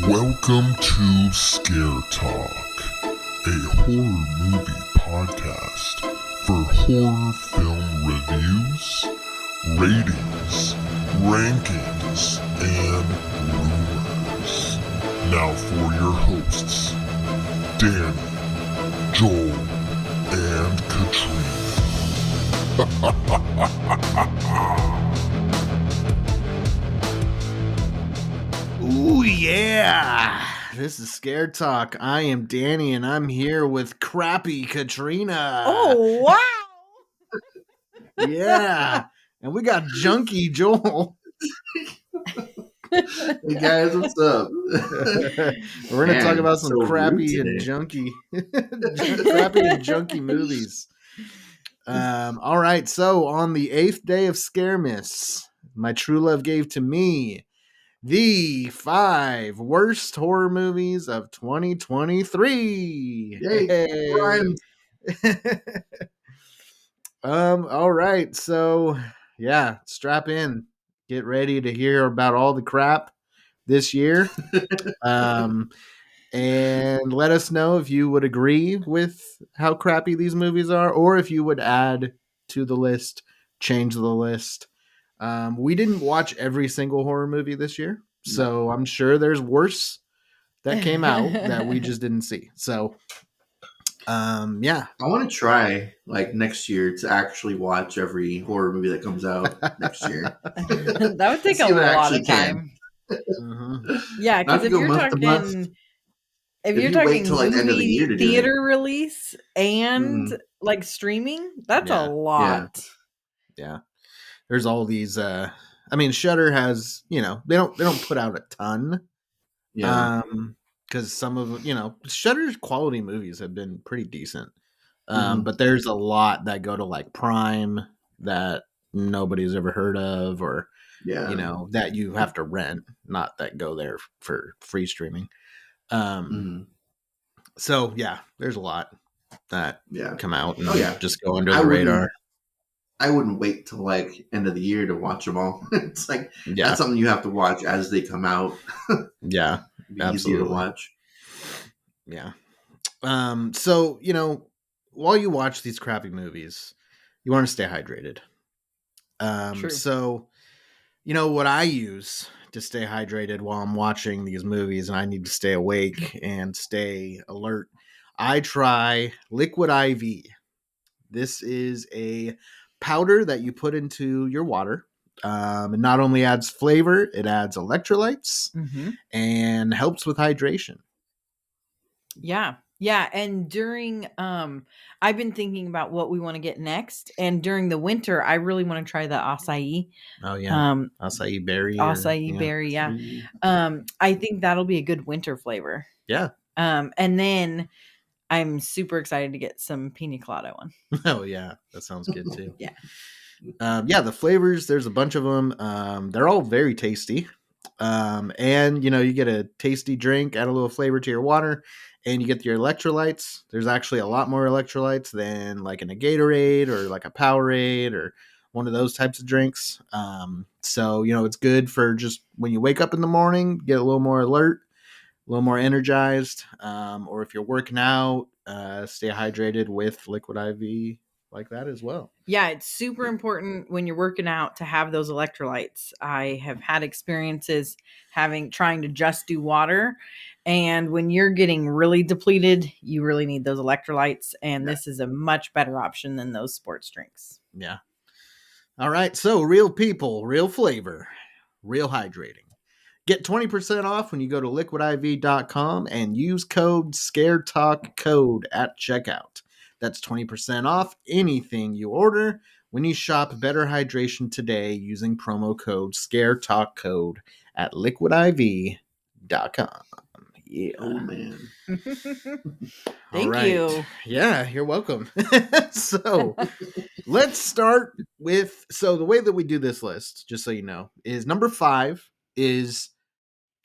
Welcome to Scare Talk, a horror movie podcast for horror film reviews, ratings, rankings, and rumors. Now for your hosts, Danny, Joel, and Katrina. Ooh, yeah. This is Scare Talk. I am Danny, and I'm here with crappy Katrina. Oh, wow. Yeah. And we got junky Joel. Hey guys, what's up? We're going to talk about some so crappy rude and today. junky movies. All right. So on the 8th day of ScareMas, my true love gave to me the 5 worst horror movies of 2023. Yay, rhymes. All right. So, yeah, strap in. Get ready to hear about all the crap this year. And let us know if you would agree with how crappy these movies are, or if you would add to the list, change the list. We didn't watch every single horror movie this year, so I'm sure there's worse that came out that we just didn't see. So, yeah. I want to try next year to actually watch every horror movie that comes out next year. That would take See a if I lot actually of time. Mhm. Yeah, Not because to if go you're month to month. talking, If if you're you wait talking till, like, the end of the year to do theater release and Mhm. like streaming, that's Yeah. a lot. Yeah. There's all these I mean Shudder has, they don't put out a ton. Yeah. Because some of Shudder's quality movies have been pretty decent. Mhm. But there's a lot that go to like Prime that nobody's ever heard of, or Yeah. that you have to rent, not that go there for free streaming. Mhm. So yeah, there's a lot that Yeah. come out and Oh, yeah. just go under I the wouldn't- radar. I wouldn't wait till end of the year to watch them all. It's like Yeah, that's something you have to watch as they come out. yeah, Be easier to watch. yeah. So while you watch these crappy movies, you want to stay hydrated. True. So what I use to stay hydrated while I'm watching these movies and I need to stay awake and stay alert, I try Liquid IV. This is a powder that you put into your water. It not only adds flavor, it adds electrolytes Mm-hmm. and helps with hydration. Yeah. Yeah. And during, I've been thinking about what we want to get next. And during the winter, I really want to try the acai. Oh yeah. Acai berry. Berry. Yeah. I think that'll be a good winter flavor. Yeah. And then I'm super excited to get some pina colada one. Oh yeah. That sounds good too. Yeah. Yeah, the flavors, there's a bunch of them. They're all very tasty. And you get a tasty drink, add a little flavor to your water, and you get your electrolytes. There's actually a lot more electrolytes than like in a Gatorade or like a Powerade or one of those types of drinks. So it's good for just when you wake up in the morning, get a little more alert, a little more energized. Or if you're working out, stay hydrated with Liquid IV like that as well. Yeah, it's super important when you're working out to have those electrolytes. I have had experiences trying to just do water, and when you're getting really depleted, you really need those electrolytes, and this is a much better option than those sports drinks. Yeah. All right, so real people, real flavor, real hydrating. Get 20% off when you go to liquidiv.com and use code ScareTalkCode at checkout. That's 20% off anything you order when you shop Better Hydration today using promo code ScareTalkCode at liquidiv.com. Yeah. Oh man. Thank you. Yeah, you're welcome. So let's start with, the way that we do this list, just so you know, is number 5 is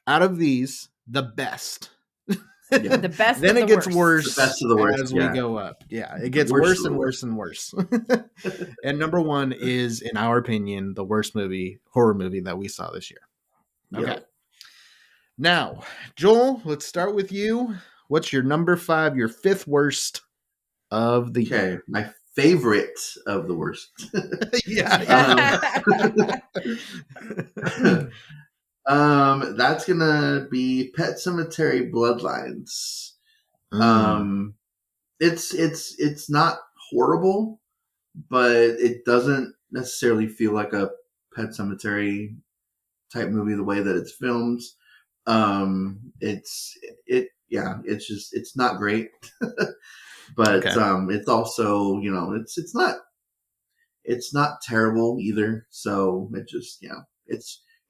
out of these the best. Yeah. The best. Then of it the gets worst. worse The best of the worst, as yeah. we go up. Yeah, it gets Worst worse of the and worse and worse. And number 1 is, in our opinion, the worst horror movie that we saw this year. Okay. Yep. Now, Joel, let's start with you. What's your number 5, your 5th worst of the Okay, year? my favorite of the worst. That's gonna be Pet Cemetery Bloodlines. Mm, It's not horrible, but it doesn't necessarily feel like a Pet Cemetery type movie the way that it's filmed. It's just it's not great, but okay. it's also it's not terrible either. So it just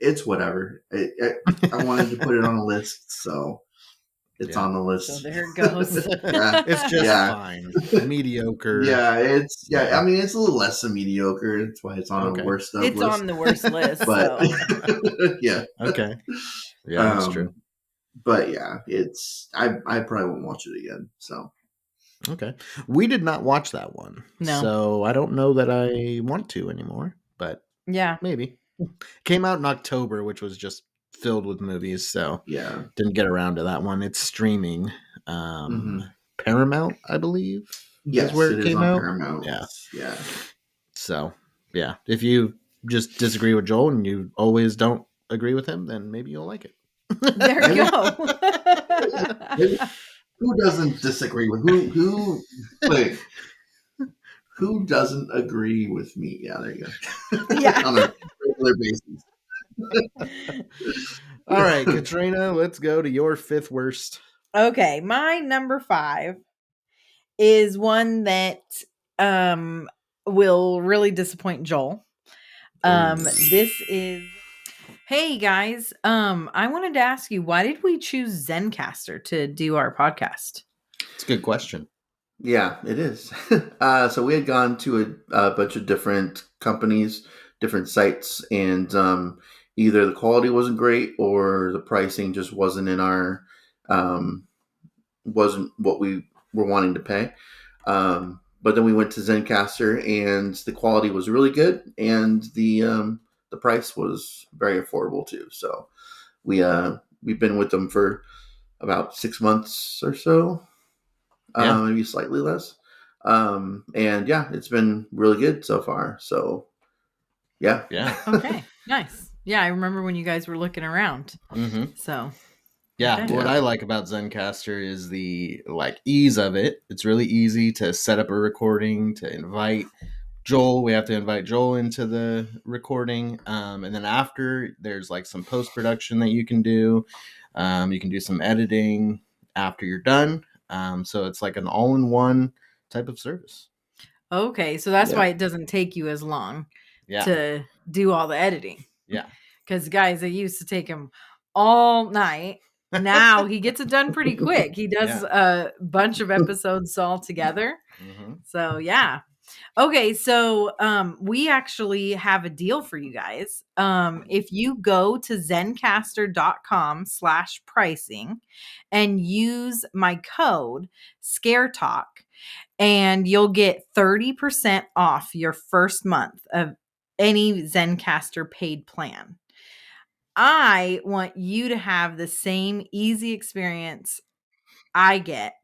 it's whatever. I wanted to put it on a list, so it's Yeah. on the So list. there it goes. Yeah, It's just yeah. fine. Mediocre. Yeah. Yeah. I mean, it's a little less than mediocre. That's why it's on a Okay. worst of It's list. on the worst list. But So yeah, Okay. Yeah, that's true. But yeah, I probably won't watch it again. So Okay. We did not watch that one. No. So I don't know that I want to anymore, but yeah. maybe. Came out in October, which was just filled with movies, so yeah, didn't get around to that one. It's streaming. hmm Paramount, I believe, is yes, where it it is came on out. Paramount. Yeah. Yeah, So, yeah. If you just disagree with Joel and you always don't agree with him, then maybe you'll like it. There you maybe, go. maybe who doesn't disagree with who? Wait, who doesn't agree with me? Yeah, there you go. yeah. On a regular basis. All right, Katrina, let's go to your 5th worst. Okay, my number 5 is one that will really disappoint Joel. This is Hey guys, I wanted to ask you, why did we choose Zencaster to do our podcast? It's a good question. Yeah, it is. So we had gone to a bunch of different companies, different sites, and either the quality wasn't great or the pricing just wasn't in our wasn't what we were wanting to pay. But then we went to Zencaster, and the quality was really good, and the price was very affordable too. So we've been with them for about 6 months or so, Yeah. maybe slightly less. And yeah, it's been really good so far. So yeah, Yeah. Okay, nice. Yeah, I remember when you guys were looking around. Mm-hmm. So Yeah, okay. what Yeah. I like about Zencaster is the ease of it. It's really easy to set up a recording, to invite Joel. We have to invite Joel into the recording, and then after there's some post production that you can do. You can do some editing after you're done. So it's like an all in one type of service. Okay, so that's Yeah. why it doesn't take you as long Yeah, to do all the editing. yeah, Because guys, it used to take him all night. Now he gets it done pretty quick. He does a bunch of episodes all together. mm-hmm. So yeah. Okay, so we actually have a deal for you guys. If you go to zencaster.com/pricing and use my code ScareTalk, and you'll get 30% off your first month of any Zencaster paid plan. I want you to have the same easy experience I get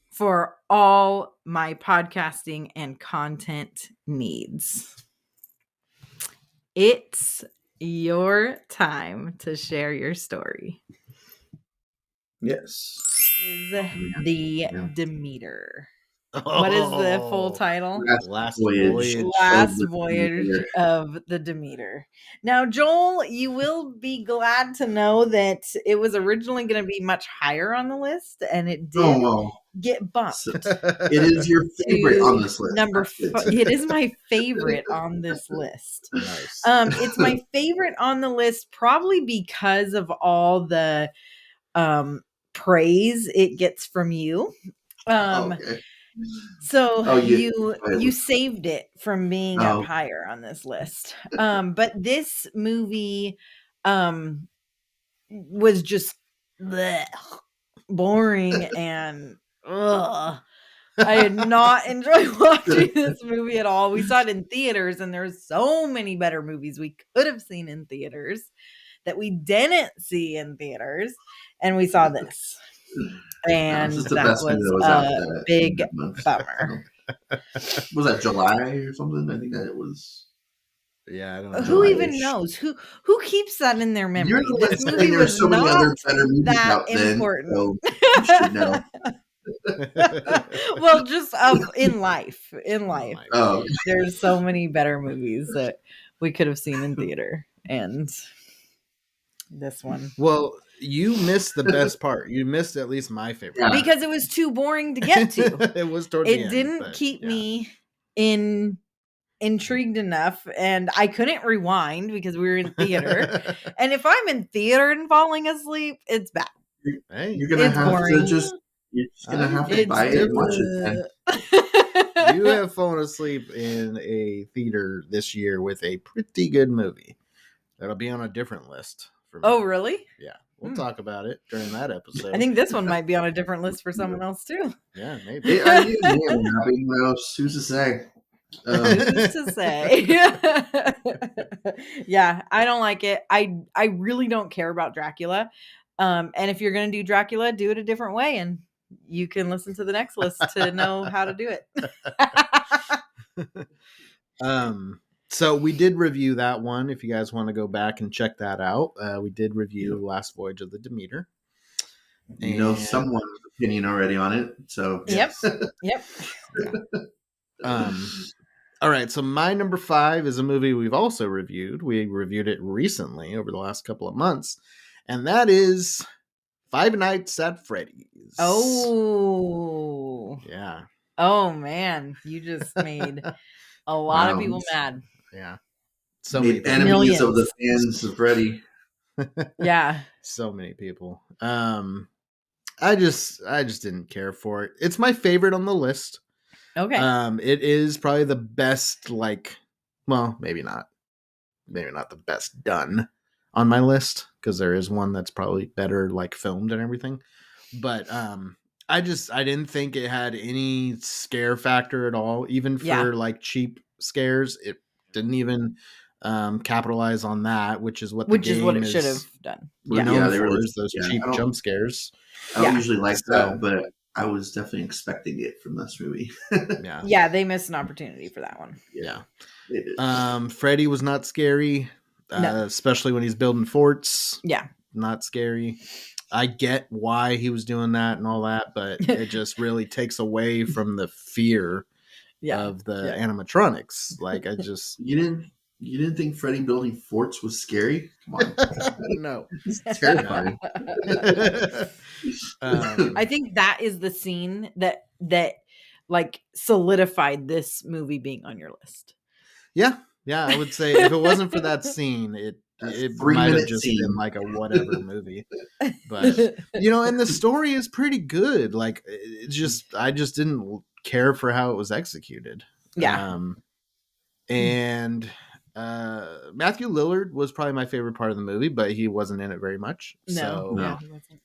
for all my podcasting and content needs. It's your time to share your story. yes. Is the Yeah. Demeter. What is the full title? Last voyage. voyage. Last of the voyage Demeter. of the Demeter. Now, Joel, you will be glad to know that it was originally going to be much higher on the list, and it Oh did well, get bumped. so it is your favorite on this list. Number That's it is my favorite on this list. Nice. It's my favorite on the list probably because of all the praise it gets from you. Okay. So Oh, you saved it from being up Oh. higher on this list. But this movie was just bleh, boring and ugh. I did not enjoy watching this movie at all. We saw it in theaters, and there's so many better movies we could have seen in theaters that we didn't see in theaters, and we saw this. And This is the that best movie was that was out a that big that month. bummer. Was that July or something? I think that it was. Yeah, I don't know. Who even July-ish. knows? Who keeps that in their memory? You're the one This saying movie there's was so many other not better movies that out then, important. so you should know. Well, just in life. Oh, There's so many better movies that we could have seen in theater, and this one, Well, you missed the best part. You missed at least my favorite. Yeah. because it was too boring to get to. It was toward the It end, didn't but keep yeah. me intrigued enough, and I couldn't rewind because we were in theater. And if I'm in theater and falling asleep, it's bad. Hey, you're gonna It's have boring. to just. You're just gonna have to It's buy it and watch it. Then. you have fallen asleep in a theater this year with a pretty good movie. That'll be on a different list for me. Oh, really? Yeah. We'll talk about it during that episode. I think this one might be on a different list for someone else too. Yeah, maybe. Who's to say? Who's to say? Yeah, I don't like it. I really don't care about Dracula. And if you're gonna do Dracula, do it a different way, and you can listen to the next list to know how to do it. So we did review that one. If you guys want to go back and check that out, we did review Last Voyage of the Demeter. You know someone's opinion already on it, so Yep. All right, so my number 5 is a movie we've also reviewed. We reviewed it recently over the last couple of months, and that is Five Nights at Freddy's. Oh. Yeah. Oh man, you just made a lot of people mad. Yeah. So made many enemies Millions. of the fans of Freddy. Yeah. So many people. I just didn't care for it. It's my favorite on the list. Okay. It is probably the best, maybe not the best done on my list, because there is one that's probably better filmed and everything. But I didn't think it had any scare factor at all, even for cheap scares. It didn't even capitalize on that, which is what it should have done. We're known for is those cheap jump scares. I don't usually like that, but I was definitely expecting it from this movie. Yeah, they missed an opportunity for that one. Yeah. They did. Freddy was not scary, especially when he's building forts. Yeah. Not scary. I get why he was doing that and all that, but it just really takes away from the fear of the animatronics. You didn't think Freddy building forts was scary? Come on. No. It's terrifying. I think that is the scene that solidified this movie being on your list. Yeah, I would say if it wasn't for that scene, it might have just been a whatever movie. But and the story is pretty good. I just didn't care for how it was executed. Yeah. And Matthew Lillard was probably my favorite part of the movie, but he wasn't in it very much. No. He wasn't.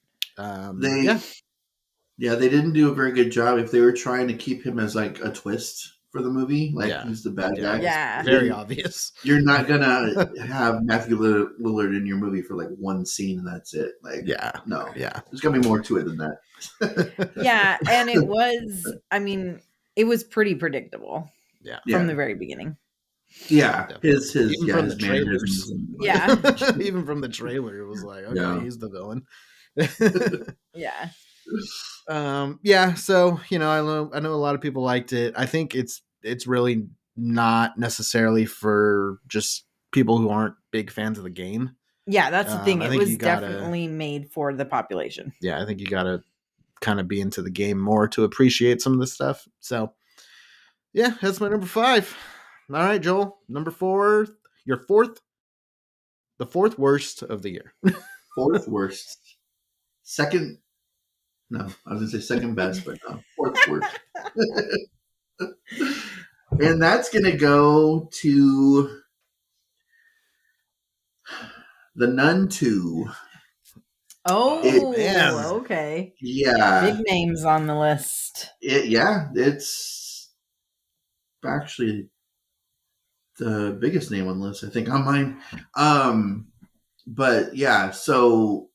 They didn't do a very good job. If they were trying to keep him as a twist for the movie, he's the bad guy. Yeah, very obvious. You're not gonna have Matthew Lillard in your movie for one scene and that's it. No, there's gonna be more to it than that. Yeah, and it was. I mean, it was pretty predictable. From the very beginning. Yeah, his from the trailers. Yeah, even from the trailer, it was he's the villain. Yeah. So I know a lot of people liked it. I think it's really not necessarily for just people who aren't big fans of the game. Yeah, that's the thing. It was definitely made for the population. Yeah, I think you gotta kind of be into the game more to appreciate some of this stuff. So yeah, that's my number 5. All right, Joel, number 4, your the fourth worst of the year. Fourth worst. Second. No, I was going to say second best, but no. Fourth worst. And that's going to go to The Nun 2. Oh, okay. Yeah. Big names on the list. It's actually the biggest name on the list, I think, on mine. but yeah, so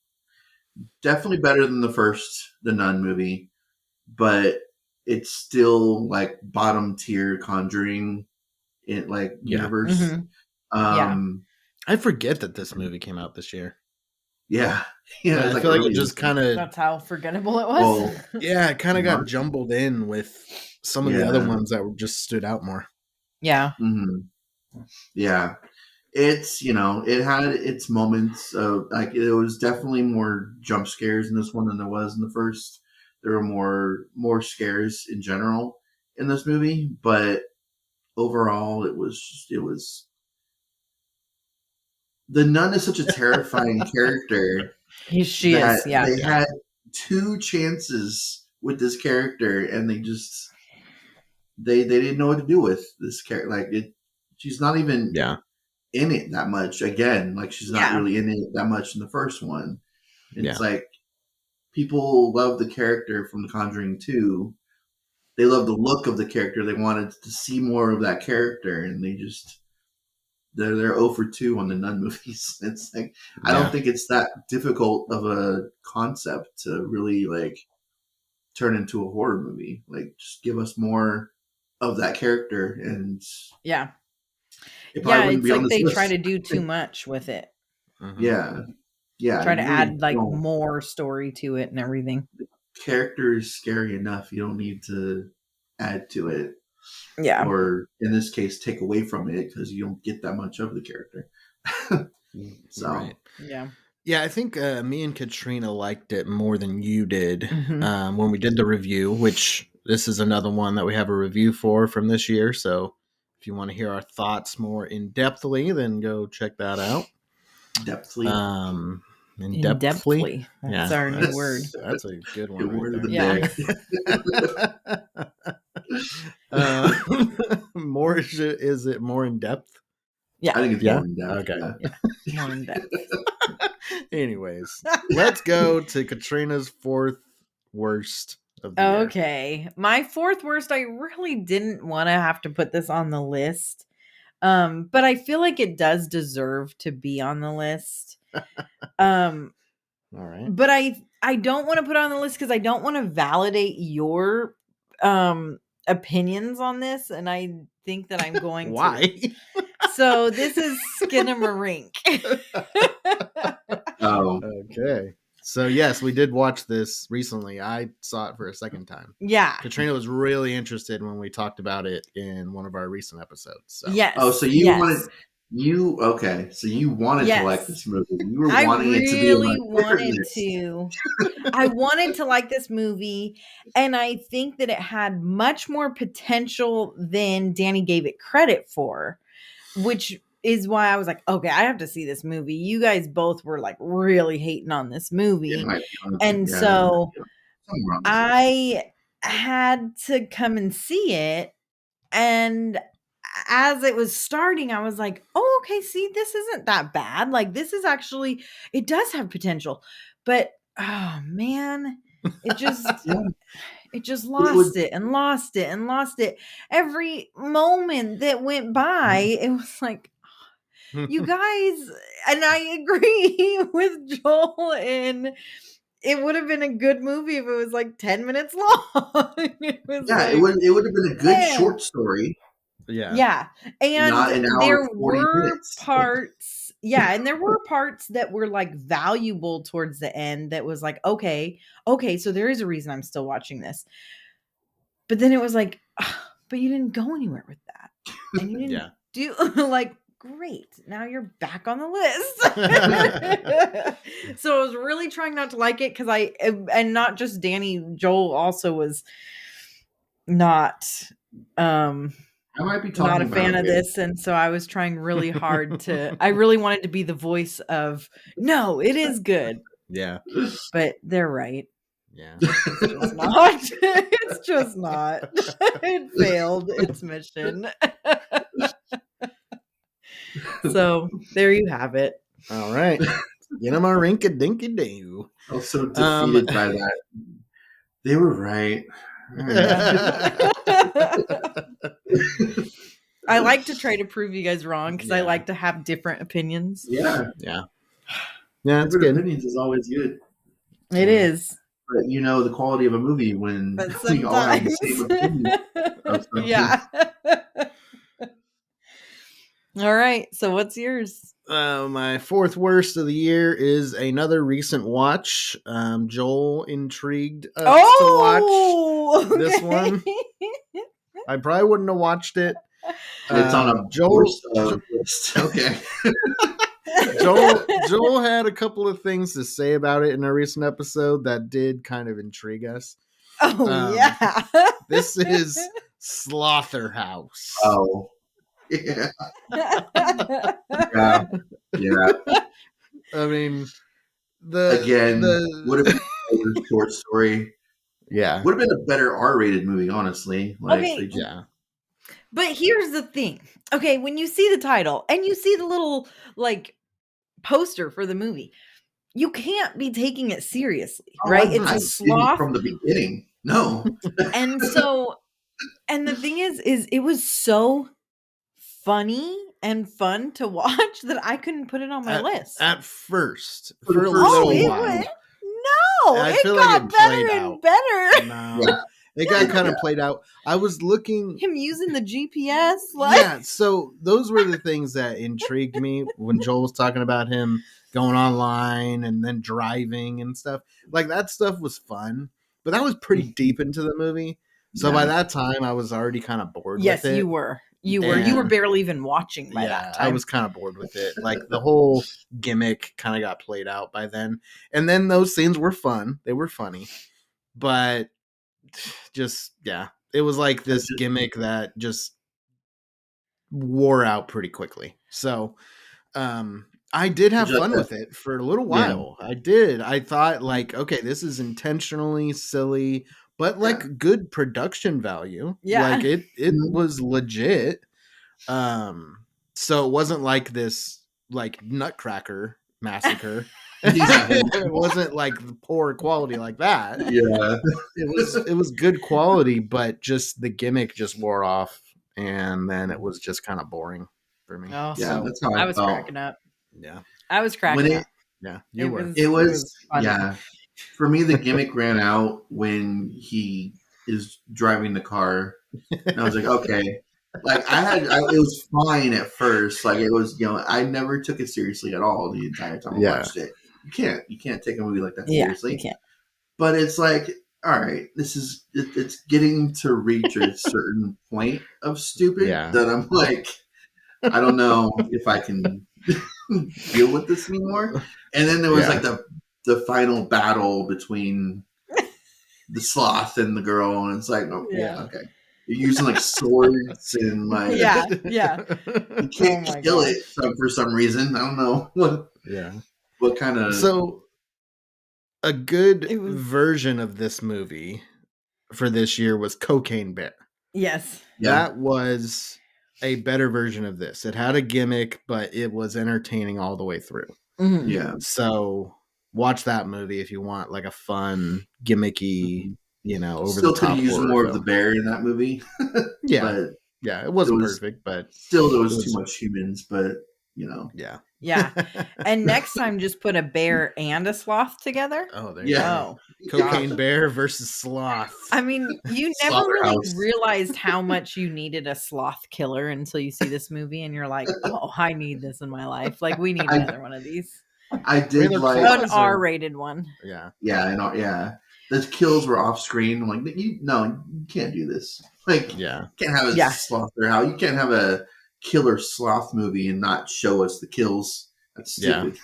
definitely better than the Nun movie, but it's still like bottom tier Conjuring in like Yeah. universe. Yeah. I forget that this movie came out this year. Yeah, yeah. I It's like feel like it early just this year. kind of, That's how forgettable it was. Well, yeah, it kind of got March. jumbled in with some of the other Yeah. ones that were just stood out more. Yeah. Yeah, it's it had its moments of like it was definitely more jump scares in this one than there was in the first. There were more scares in general in this movie, but overall it was the nun is such a terrifying character She that is. Yeah. they had two chances with this character and they didn't know what to do with this character. Like she's not even Yeah. in it that much again. Like she's not Yeah. really in it that much in the first one. And Yeah. it's like people love the character from The Conjuring 2. They love the look of the character. They wanted to see more of that character, and they're 0 for 2 on the Nun movies. It's like I don't think it's that difficult of a concept to really like turn into a horror movie. Like just give us more of that character, and Yeah. it probably Yeah. wouldn't It's be on like this they list. try to do too much with it. Mhm. Yeah. Try to you really add like don't. more story to it and everything. Character is scary enough. You don't need to add to it, Yeah. or in this case, take away from it because you don't get that much of the character. So, Right. Yeah. Yeah, I think me and Katrina liked it more than you did Mhm. when we did the review, which this is another one that we have a review for from this year. So if you want to hear our thoughts more in-depthly, then go check that out. depthly. In-depthly. That's Yeah, our new word. That's a good one Good right word of there. the Yeah. day. More is it more in depth? Yeah. I think it's Yeah? more in depth. Okay. Yeah. More in depth. Anyways, let's go to Katrina's fourth worst of the year. Okay. My fourth worst, I really didn't want to have to put this on the list. But I feel like it does deserve to be on the list. All right. But I don't want to put it on the list because I don't want to validate your opinions on this, and I think that I'm going to. Why? So this is Skinamarink. Oh, Okay. So yes, we did watch this recently. I saw it for a second time. Yeah. Katrina was really interested when we talked about it in one of our recent episodes. So. Yes. oh, so you yes. wanted so you wanted to like this movie. You were I wanting it to be really on my wanted list. to. I wanted to like this movie, and I think that it had much more potential than Danny gave it credit for, which is why I was like, okay, I have to see this movie. You guys both were like really hating on this movie. It might be on- And yeah, so something wrong with this. I had to come and see it. And as it was starting, I was like, oh, okay, see, this isn't that bad. Like, this is actually, it does have potential. But, oh, man, it just, Yeah. it just would- lost it and lost it and lost it. Every moment that went by, it was like, you guys, and I agree with Joel, and it would have been a good movie if it was like 10 minutes long. It was Yeah, like, it would have been a good man. short story. Yeah. Yeah. Not And an hour there and 40 were minutes. parts, yeah, and there were parts that were like valuable towards the end that was like, okay, so there is a reason I'm still watching this. But then it was like, but you didn't go anywhere with that. And you didn't do like, great. Now you're back on the list. So I was really trying not to like it because and not just Danny, Joel also was not I might be talking not a about fan it. of this, and so I was trying really hard to I really wanted to be the voice of no, it is good, Yeah. but they're right. Yeah. It's just not. It's just not. It failed its mission. So there you have it. All right. Get him a rink a dinky doo. I was so defeated by that. They were right. I like to try to prove you guys wrong because I Yeah. like to have different opinions. Yeah. Yeah. Yeah, it's Different good. opinions is always good. It is. But you know the quality of a movie when But we all have the sometimes. same opinion of something. Yeah. All right. So what's yours? My fourth worst of the year is another recent watch. Joel intrigued us to watch this one. I probably wouldn't have watched it. It's on a Joel. worst of list. Okay. Joel had a couple of things to say about it in a recent episode that did kind of intrigue us. Oh yeah. This is Slaughterhouse. Oh. Yeah. Yeah. Yeah. I mean, Again, would have been a short story. Yeah. Would have been a better R-rated movie, honestly. Like, Okay. Yeah. But here's the thing. Okay, when you see the title and you see the little like poster for the movie, you can't be taking it seriously, right? I It's a didn't sloth. from the beginning. No. And so, and the thing is it was so funny and fun to watch that I couldn't put it on my list. At first, For for a the little first while. No, I it feel like got it better played and out. better. No, Yeah. it got kind of played out. I was looking. Him using the GPS, like Yeah, so those were the things that intrigued me when Joel was talking about him going online and then driving and stuff. Like that stuff was fun, but that was pretty deep into the movie. So by that time, I was already kind of bored yes, with it. you were. You were And- barely even watching by that time. I was kind of bored with it. Like the whole gimmick kind of got played out by then. And then those scenes were fun. They were funny. But just it was like this gimmick that just wore out pretty quickly. So I did have fun with it for a little while. I did. I thought like, okay, this is intentionally silly, but like good production value. Yeah. Like it was legit. So it wasn't like this like Nutcracker massacre. It wasn't like poor quality like that. Yeah. It was good quality, but just the gimmick just wore off, and then it was just kind of boring for me. Oh, Yeah, so that's how I I was felt. cracking up. Yeah, I was cracking up. yeah, you were. It was funny. yeah. For me, the gimmick ran out when he is driving the car, and I was like, okay. Like it was fine at first. Like it was, I never took it seriously at all the entire time I watched it. You can't take a movie like that seriously. You can't. But it's like, all right, it's getting to reach a certain point of stupid that I'm like, I don't know if I can deal with this anymore. And then there was like the final battle between the sloth and the girl, and it's like, oh, okay. You're using like swords and like yeah. You can't kill it for some reason. I don't know what kind of. So a good version of this movie for this year was Cocaine Bear. Yes, that was a better version of this. It had a gimmick, but it was entertaining all the way through. Mm-hmm. Yeah. So watch that movie if you want like a fun, gimmicky. Over still the top. Could use more of the bear in that movie. But it wasn't perfect, but still there was too much humans. But yeah. And next time, just put a bear and a sloth together. Oh, there you go. Cocaine Bear versus sloth. I mean, you never really realized how much you needed a sloth killer until you see this movie, and you're like, "Oh, I need this in my life. Like, we need another one of these." I did like an R-rated one. Yeah. The kills were off screen. I'm like, you can't do this. Like, you can't have a sloth or how you can't have a killer sloth movie and not show us the kills. That's stupid.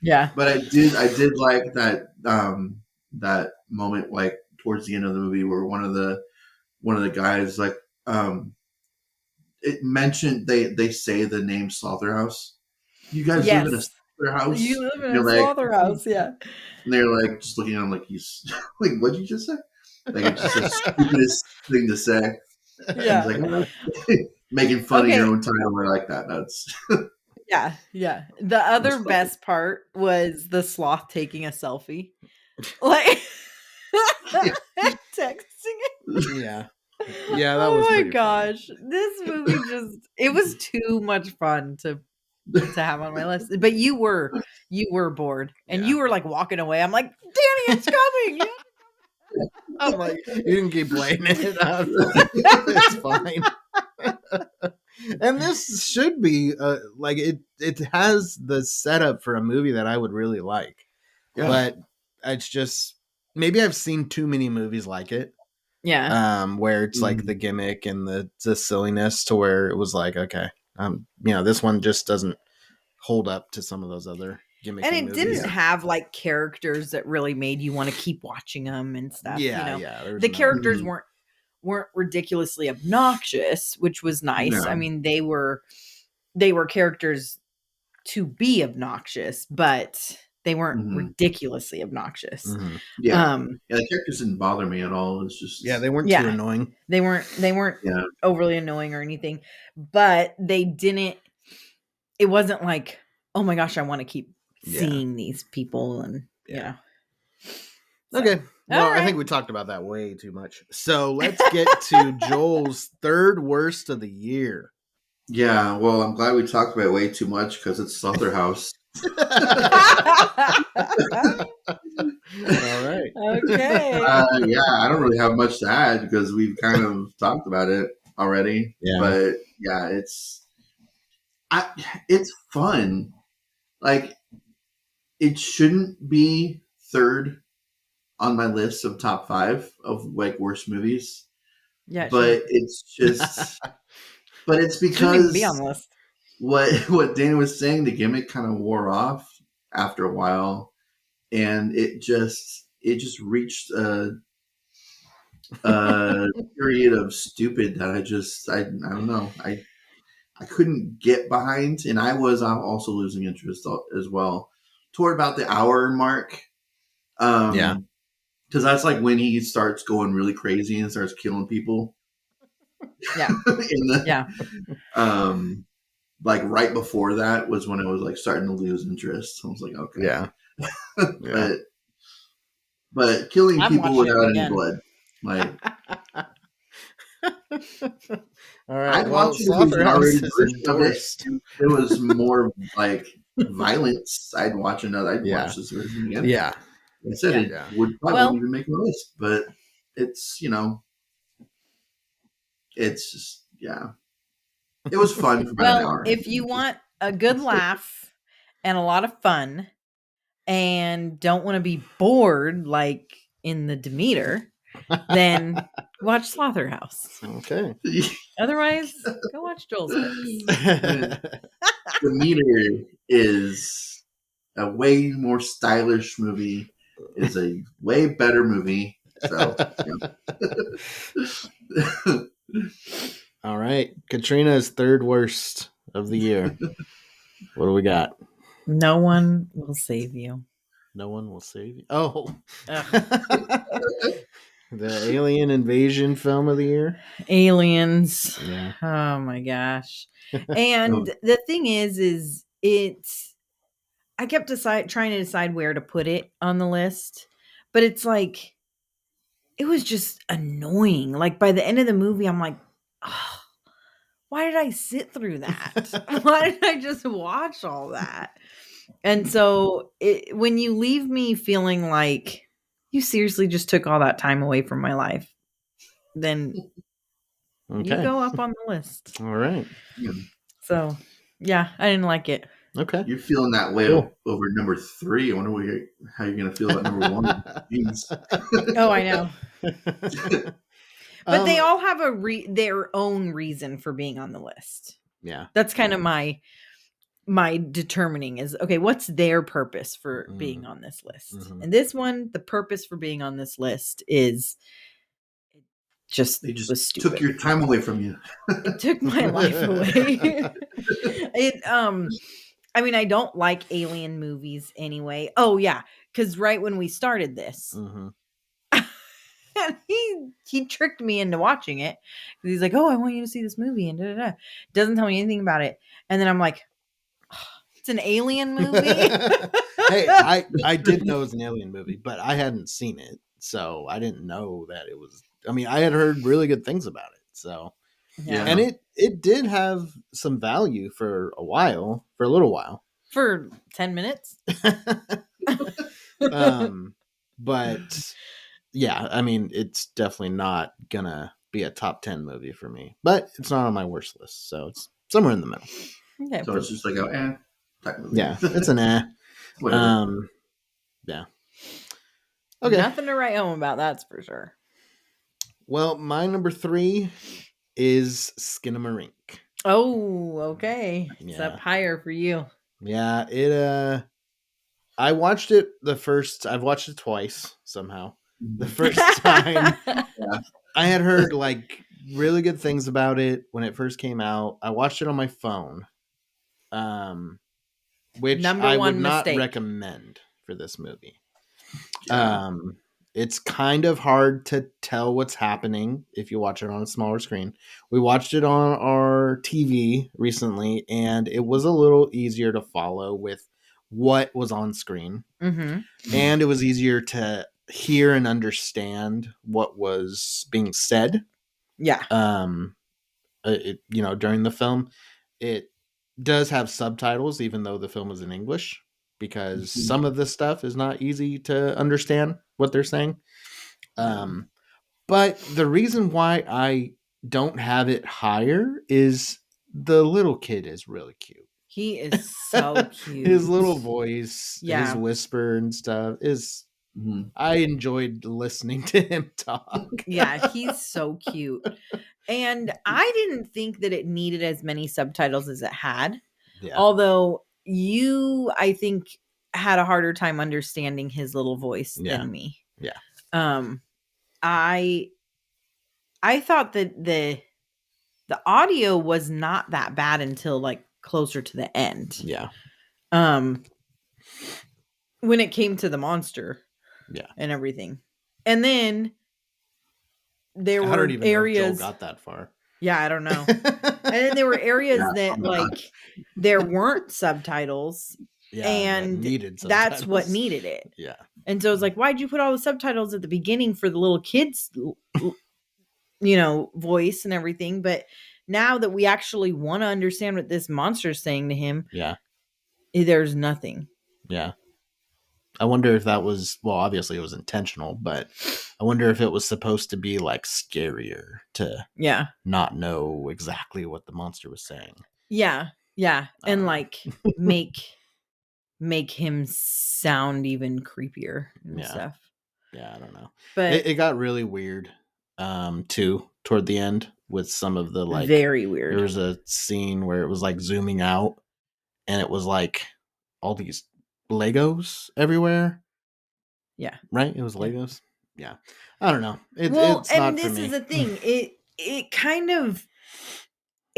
Yeah. But I did like that that moment like towards the end of the movie where one of the guys like it mentioned they say the name Slaughterhouse. You guys live in a slaughterhouse. You live in a slaughterhouse, yeah. And they're like just looking at him like he's like, what'd you just say? Like it's just the stupidest thing to say. Yeah. Like, making fun of your own title or like that. That's yeah. The other best part was the sloth taking a selfie. Like texting it. Yeah, that was. Oh my gosh. This movie it was too much fun to to have on my list. But you were bored, and Yeah. you were like walking away. I'm like, Danny, it's coming. I'm like, you can keep playing it. It's fine. And this should be like it has the setup for a movie that I would really like. Yeah. But it's just maybe I've seen too many movies like it. Yeah. Where it's like the gimmick and the silliness to where it was like, okay, this one just doesn't hold up to some of those other gimmicky And it movies. didn't have like characters that really made you want to keep watching them and stuff. Yeah, you know, yeah. the characters weren't ridiculously obnoxious, which was nice. No. I mean, they were characters to be obnoxious, but they weren't ridiculously obnoxious. Mm-hmm. Yeah. The characters didn't bother me at all. It's just they weren't too annoying. They weren't overly annoying or anything, but they didn't. It wasn't like, oh my gosh, I want to keep seeing these people, and you know. So, okay. Well, all right. I think we talked about that way too much. So let's get to Joel's third worst of the year. Yeah, well, I'm glad we talked about it way too much because it's Slaughterhouse. All right. Okay. Yeah, I don't really have much to add because we've kind of talked about it already. Yeah. But yeah, it's fun. Like, it shouldn't be third on my list of top 5 of like worst movies. Yeah, but it's just, but it's shouldn't because even be on the list. what Danny was saying, the gimmick kind of wore off after a while, and it just reached a period of stupid that I don't know. I couldn't get behind, and I was also losing interest as well toward about the hour mark. Because that's like when he starts going really crazy and starts killing people. Yeah. Like right before that was when I was like starting to lose interest. I was like, okay. Yeah. But killing I'm people watching it without any again. blood. Like, all right. I'd Well, watch it if it was an Slaughterhouse R-rated is version of it. endorsed. If it was more like violence, I'd watch this version again. Yeah. I said it would probably wouldn't even make my list, but it's, it's just, it was fun for about an hour. If you want a good laugh and a lot of fun and don't want to be bored like in the Demeter, then watch Slaughterhouse. Okay. Otherwise, go watch Joel's Picks. Demeter is a way more stylish movie. Is a way better movie. So, all right. Katrina's third worst of the year. What do we got? No One Will Save You. No One Will Save You. Oh. The alien invasion film of the year. Aliens. Yeah. Oh my gosh. And the thing is it's, I kept trying to decide where to put it on the list, but it's like, it was just annoying. Like by the end of the movie, I'm like, oh, why did I sit through that? Why did I just watch all that? And so when you leave me feeling like you seriously just took all that time away from my life, then you go up on the list. All right. So, yeah, I didn't like it. Okay. You're feeling that way over number 3. I wonder how you're going to feel about number 1. Oh, I know. But they all have their own reason for being on the list. Yeah. That's kind of my determining is, okay, what's their purpose for being on this list? Mm-hmm. And this one, the purpose for being on this list is they just was stupid. took your time away from you. It took my life away. I mean, I don't like alien movies anyway. Oh yeah, because right when we started this, and he tricked me into watching it. He's like, "Oh, I want you to see this movie," and doesn't tell me anything about it. And then I'm like, oh, "It's an alien movie." Hey, I did know it was an alien movie, but I hadn't seen it, so I didn't know that it was. I mean, I had heard really good things about it, so Yeah. And it did have some value for a little while. For 10 minutes. But yeah, I mean, it's definitely not gonna be a top 10 movie for me, but it's not on my worst list, so it's somewhere in the middle. Okay. So it's just like type movie. Yeah, it's an eh. Whatever. Yeah. Okay. Nothing to write home about, that's for sure. Well, my number 3 is Skinamarink. Oh, okay. It's Yeah. up higher for you. Yeah, it I watched it I've watched it twice somehow. The first time I had heard like really good things about it when it first came out. I watched it on my phone. Which Number I one would not mistake. recommend for this movie. Yeah. It's kind of hard to tell what's happening if you watch it on a smaller screen. We watched it on our TV recently, and it was a little easier to follow with what was on screen. Mm-hmm. And it was easier to hear and understand what was being said. Yeah. During the film, it does have subtitles, even though the film is in English, because some of the stuff is not easy to understand what they're saying. But the reason why I don't have it higher is the little kid is really cute. He is so cute. His little voice, Yeah. his whisper and stuff is. Mm-hmm. I enjoyed listening to him talk. Yeah, he's so cute. And I didn't think that it needed as many subtitles as it had. Yeah. Although you, I think, had a harder time understanding his little voice than me. Yeah. I thought that the audio was not that bad until like closer to the end. Yeah. When it came to the monster. Yeah. And everything. And then there I were don't even areas know if Joel got that far. Yeah, I don't know. And then there were areas that like there weren't subtitles. Yeah, and that's what needed it. Yeah. And so it's like, why'd you put all the subtitles at the beginning for the little kids, voice and everything? But now that we actually want to understand what this monster's saying to him, yeah, there's nothing. Yeah. I wonder if that was, well, obviously it was intentional, but I wonder if it was supposed to be like scarier to not know exactly what the monster was saying. Yeah. Yeah. And like make him sound even creepier and stuff. Yeah, I don't know. But it got really weird too toward the end with some of the like very weird. There was a scene where it was like zooming out and it was like all these Legos everywhere. Yeah. Right? It was Legos. Yeah. I don't know. It's and not this for me. is the thing. It kind of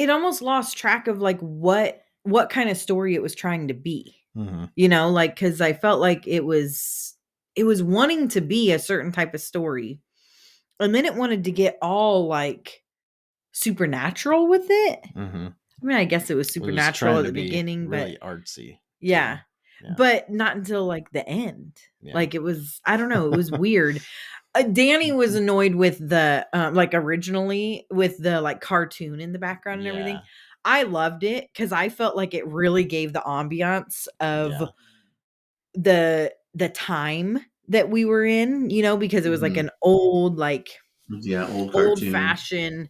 almost lost track of like what kind of story it was trying to be. Mm-hmm. Like because I felt like it was wanting to be a certain type of story, and then it wanted to get all like supernatural with it. Mm-hmm. I mean, I guess it was supernatural at the beginning, really but artsy. Yeah. But not until like the end. Yeah. Like it was, I don't know, it was weird. Danny was annoyed with the like originally with the like cartoon in the background and everything. I loved it because I felt like it really gave the ambiance of the time that we were in, because it was like an old fashioned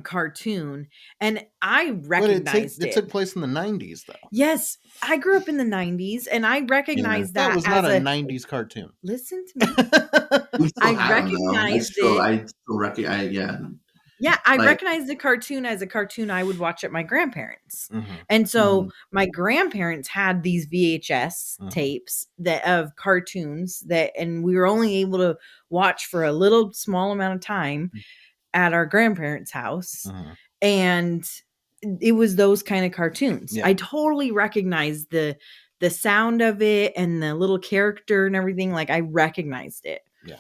cartoon, and I recognized it took place in the 90s though. Yes, I grew up in the 90s and I recognized that was not a 90s cartoon. Listen to me. I recognized it. I recognized the cartoon as a cartoon I would watch at my grandparents. Mm-hmm. And so my grandparents had these VHS tapes of cartoons and we were only able to watch for a little small amount of time at our grandparents' house. And it was those kind of cartoons. I totally recognized the sound of it and the little character and everything. Like I recognized it. Yeah.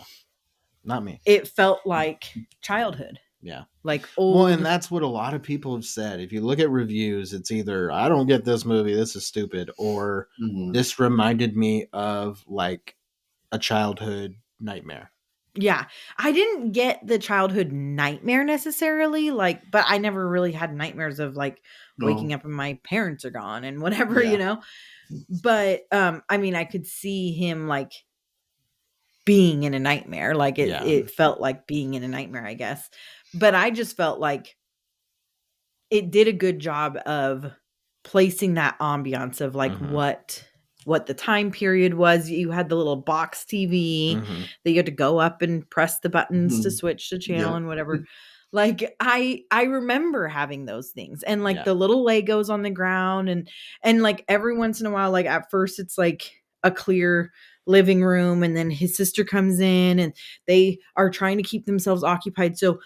Not me. It felt like childhood. Yeah. Like old. Well, and that's what a lot of people have said. If you look at reviews, it's either I don't get this movie, this is stupid, or this reminded me of like a childhood nightmare. Yeah. I didn't get the childhood nightmare necessarily, like, but I never really had nightmares of like waking No. up and my parents are gone and whatever, Yeah. you know. But I mean, I could see him like being in a nightmare. Like Yeah. it felt like being in a nightmare, I guess. But I just felt like it did a good job of placing that ambiance of like Mhm. what the time period was. You had the little box TV Mhm. that you had to go up and press the buttons to Mhm. switch the channel Yep. and whatever. Like I remember having those things and like Yeah. the little Legos on the ground and like every once in a while, like at first it's like a clear living room and then his sister comes in and they are trying to keep themselves occupied. So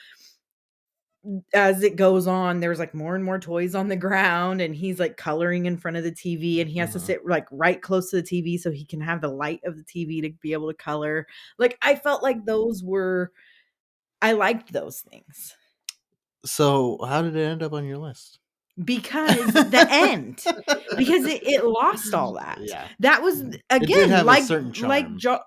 as it goes on, there's like more and more toys on the ground, and he's like coloring in front of the TV, and he has to sit like right close to the TV so he can have the light of the TV to be able to color. Like I felt like I liked those things So, how did it end up on your list? because the end, because it lost all that. Yeah. That was It did again have a like certain charm.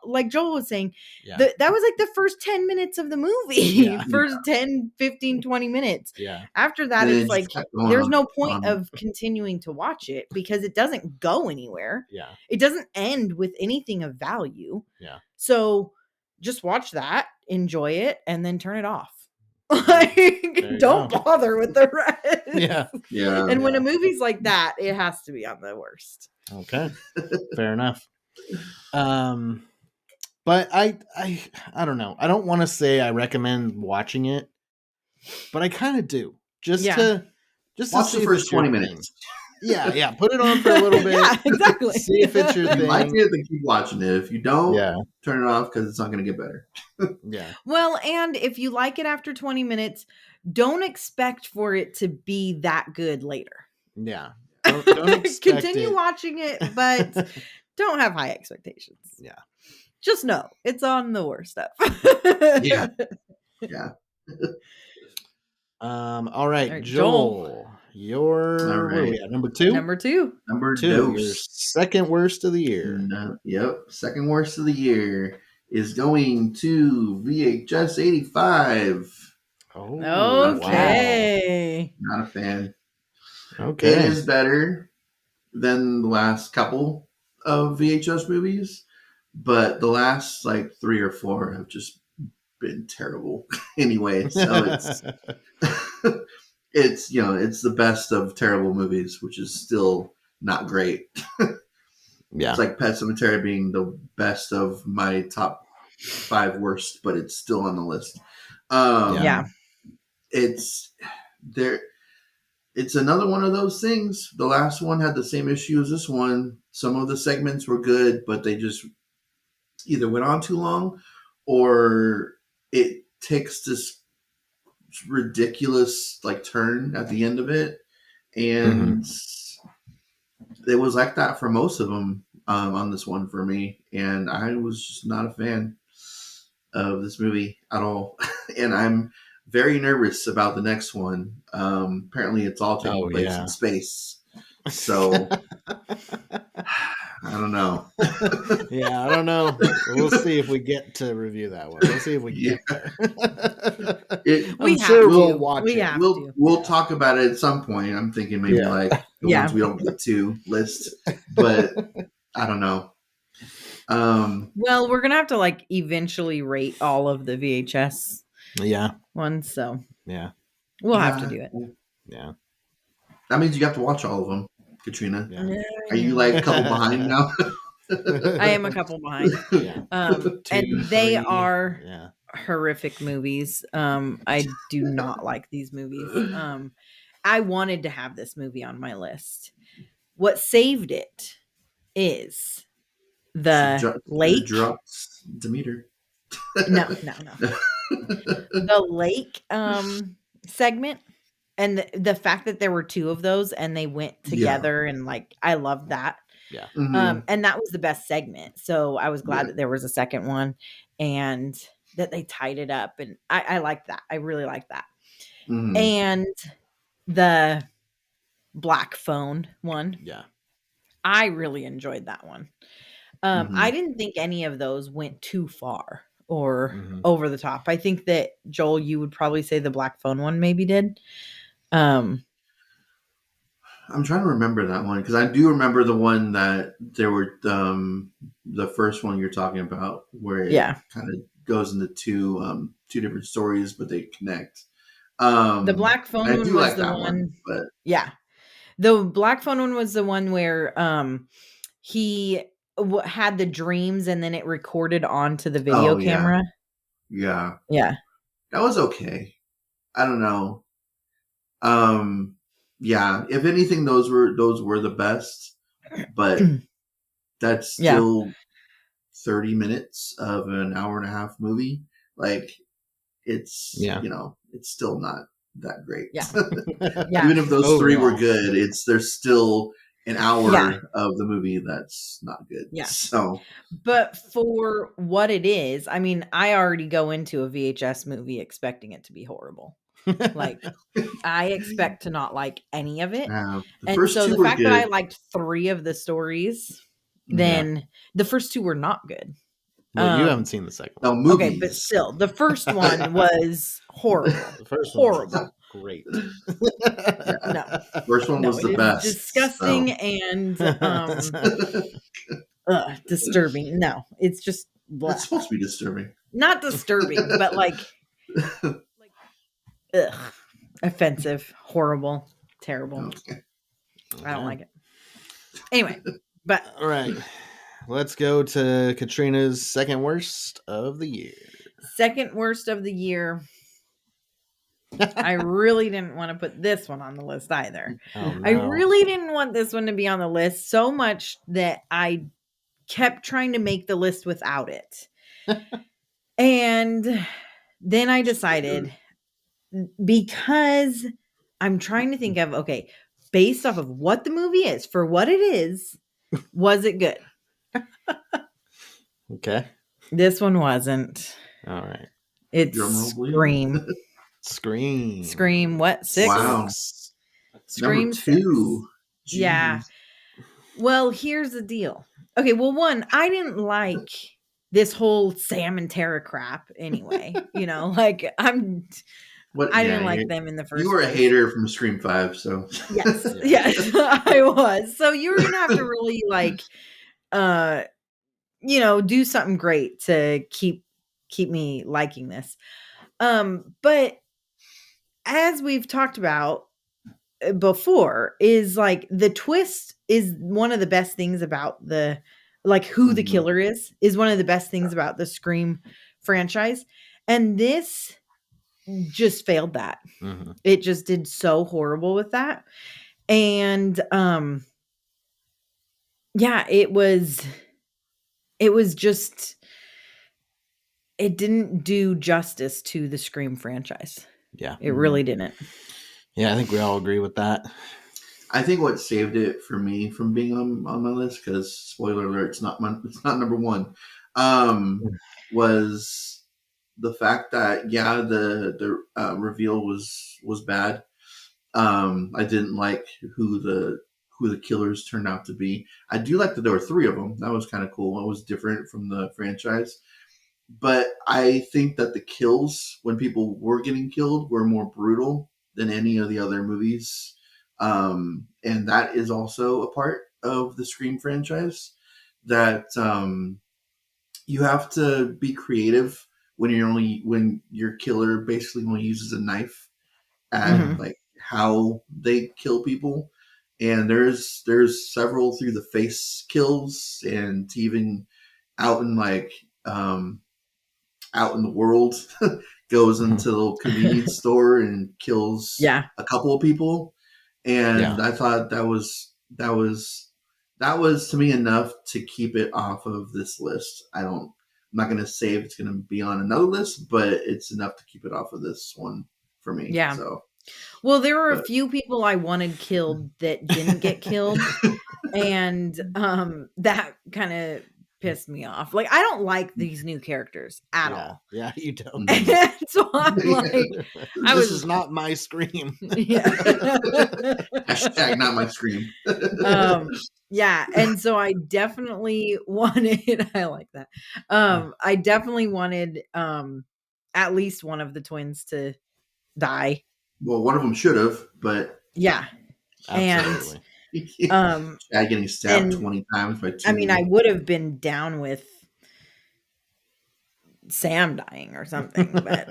like Joel was saying, Yeah. that was like the first 10 minutes of the movie. Yeah. First 10, 15, 20 minutes. Yeah. After that, And it it's just like kept going there's on, no point on. of continuing to watch it because it doesn't go anywhere. Yeah. It doesn't end with anything of value. Yeah. So just watch that, enjoy it, and then turn it off. you Like, don't go. bother with the rest. Yeah. Yeah. And when a movie's like that, it has to be on the worst. Okay. Fair enough. But I don't know. I don't want to say I recommend watching it, but I kind of do. Just Yeah. to Watch see the if first it's your 20 thing. minutes. Yeah. Put it on for a little bit. Yeah, exactly. See if it's your If you like thing. it, then keep watching it. If you don't, Yeah. turn it off because it's not going to get better. Yeah. Well, and if you like it after 20 minutes, don't expect for it to be that good later. Yeah. Don't expect Continue it. watching it, but don't have high expectations. Yeah. Just know it's on the worst stuff. Yeah. Yeah. All right, All right, Joel. Your All where are we right. at? Number two? Number 2. Number two. Your dose. second worst of the year. No, yep. Second worst of the year is going to VHS 85. Oh, Okay. Not a fan. wow. Okay. It is better than the last couple of VHS movies, but the last like 3 or 4 have just been terrible anyway. So it's it's the best of terrible movies, which is still not great. Yeah. It's like Pet Sematary being the best of my top 5 worst, but it's still on the list. Yeah. It's there. It's another one of those things. The last one had the same issue as this one. Some of the segments were good, but they just either went on too long or it takes this ridiculous like turn at the end of it. And it was like that for most of them on this one for me. And I was just not a fan of this movie at all. And I'm very nervous about the next one. Apparently, it's all taking place in space. So, I don't know. Yeah, I don't know. We'll see if we get to review that one. We'll see if we get there. We I'm have sure to. we'll watch We it. have to. We'll talk about it at some point. I'm thinking maybe like the ones we don't get to list, but I don't know. Well, we're gonna have to like eventually rate all of the VHS ones, so yeah, we'll have to do it. Yeah. That means you have to watch all of them, Katrina. Yeah. Are you like a couple behind now? I am a couple behind. Yeah. And they 3. are horrific movies. I do not like these movies. I wanted to have this movie on my list. What saved it is the lake. Drops Demeter. No. The lake segment. And the fact that there were 2 of those and they went together and like I love that. Yeah. Mm-hmm. And that was the best segment. So I was glad that there was a second one and that they tied it up. And I like that. I really like that. Mm-hmm. And the black phone one. Yeah. I really enjoyed that one. I didn't think any of those went too far. or Mhm. over the top. I think that Joel, you would probably say the black phone one maybe did. I'm trying to remember that one because I do remember the one that there were the first one you're talking about where it Yeah. kind of goes into two different stories, but they connect. The black phone I one do was like the that one. but Yeah. The black phone one was the one where he had the dreams and then it recorded onto the video oh camera. yeah, Yeah. that was okay. I don't know. Yeah, if anything, those were the best, but that's Yeah. still 30 minutes of an hour and a half movie. Like it's Yeah. it's still not that great. Yeah. Yeah. Even if those three were Overall. good, there's still an hour Yeah. of the movie that's not good. Yeah. So But for what it is, I mean, I already go into a VHS movie expecting it to be horrible. Like, I expect to not like any of it. the And first so two the were fact that I good. liked 3 of the stories, Yeah. then the first 2 were not good. Well, you haven't seen the second No, one. Okay, but movies. still, the first one was horrible. The first one was Horrible. great. No. First one No, was it the is best. disgusting and disturbing. No, it's just blah. It's supposed to be disturbing. Not disturbing, but like ugh, offensive, horrible, terrible. Okay. I don't like it. Anyway, but All right. Let's go to Katrina's second worst of the year. second worst of the year. I really didn't want to put this one on the list either. Oh, no. I really didn't want this one to be on the list so much that I kept trying to make the list without it. And then I decided, because I'm trying to think of, okay, based off of what the movie is, for what it is, was it good? Okay. This one wasn't. All right. It's Drum roll, please. Scream. Scream. Scream, what? 6? Wow. Scream Number 2. 6. Yeah. Jeez. Well, here's the deal. Okay, well, one, I didn't like this whole Sam and Tara crap anyway. Like I didn't like them in the first You were place. a hater from Scream 5, so Yes. Yes, I was. So you were gonna have to really like do something great to keep me liking this. But as we've talked about before, is like the twist is one of the best things about the who the killer is one of the best things about the Scream franchise, and this just failed that. Mhm. It just did so horrible with that. And yeah, it was just, it didn't do justice to the Scream franchise. Yeah. It really didn't. Yeah, I think we all agree with that. I think what saved it for me from being on my list, because spoiler alert, it's not number 1, was the fact that the reveal was bad. I didn't like who the killers turned out to be. I do like that there were 3 of them. That was kind of cool. It was different from the franchise. But I think that the kills, when people were getting killed, were more brutal than any of the other movies. And that is also a part of the Scream franchise, that you have to be creative when your killer basically only uses a knife and like how they kill people. And there's several through the face kills, and even out in out in the world, goes into the little convenience store and kills a couple of people. And I thought that was to me enough to keep it off of this list. I'm not going to say if it's going to be on another list, but it's enough to keep it off of this one for me. Yeah. So, well, there were a few people I wanted killed that didn't get killed. And that kind of pissed me off. Like, I don't like these new characters at all. Yeah, you don't. And so I'm like, this is not my Scream. Yeah. Hashtag not my Scream. Yeah, and so I definitely wanted I like that. I definitely wanted at least one of the twins to die. Well, one of them should have, but Yeah. Absolutely. And Chad getting stabbed and 20 times by two. I mean, I would have been down with Sam dying or something, but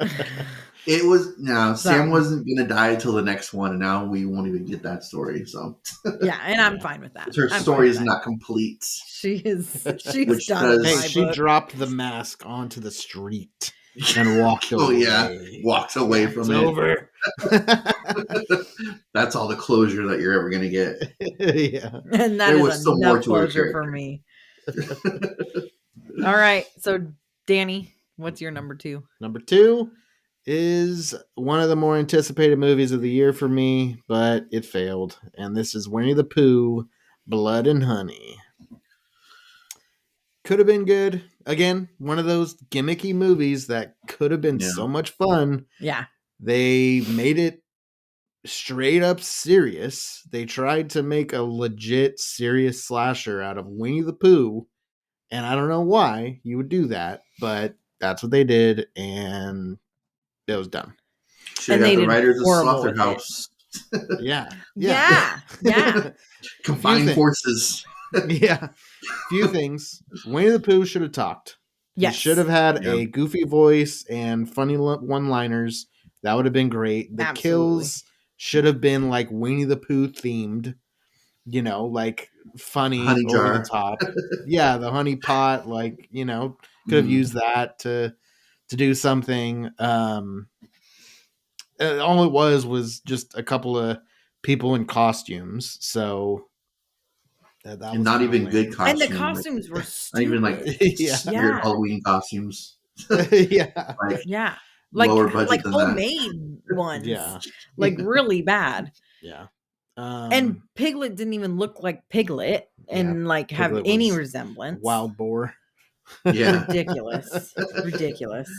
It was no. Sam So- wasn't gonna die until the next one, and now we won't even get that story. So yeah, and I'm fine with that. her I'm story fine is with that. not complete. She's Which done does- in Hey, my she book. dropped the mask onto the street and walked away. Oh yeah, walks away Yeah, from it's it. over. That's all the closure that you're ever gonna get. Yeah. And that There is was still more enough to her closure for character. me. All right, so Danny, what's your number 2? Number 2 is one of the more anticipated movies of the year for me, but it failed. And this is Winnie the Pooh, Blood and Honey. Could have been good. Again, one of those gimmicky movies that could have been Yeah. so much fun. Yeah. They made it straight up serious. They tried to make a legit serious slasher out of Winnie the Pooh. And I don't know why you would do that, but that's what they did. And it was dumb. Should And have they got the did writers of horrible with it. Slaughterhouse. Yeah. Yeah. Combined things. forces. Yeah. Few things. Winnie the Pooh should have talked. Yes. He should have had Yeah. a goofy voice and funny one-liners. That would have been great. The Absolutely. kills should have been like Winnie the Pooh themed, like funny, Honey over jar. the top. Yeah, the honey pot, could have Mhm. used that to do something. All it was just a couple of people in costumes. So that And was not kinda even lame. good And costumes. the costumes were Not stupid. even like Yeah. weird Yeah. Halloween costumes. Yeah. Like Yeah. Like lower budget like than that. homemade ones. Yeah. Like really bad. Yeah. And Piglet didn't even look like Piglet and have Piglet any was resemblance. Wild boar. Yeah. Ridiculous. Ridiculous.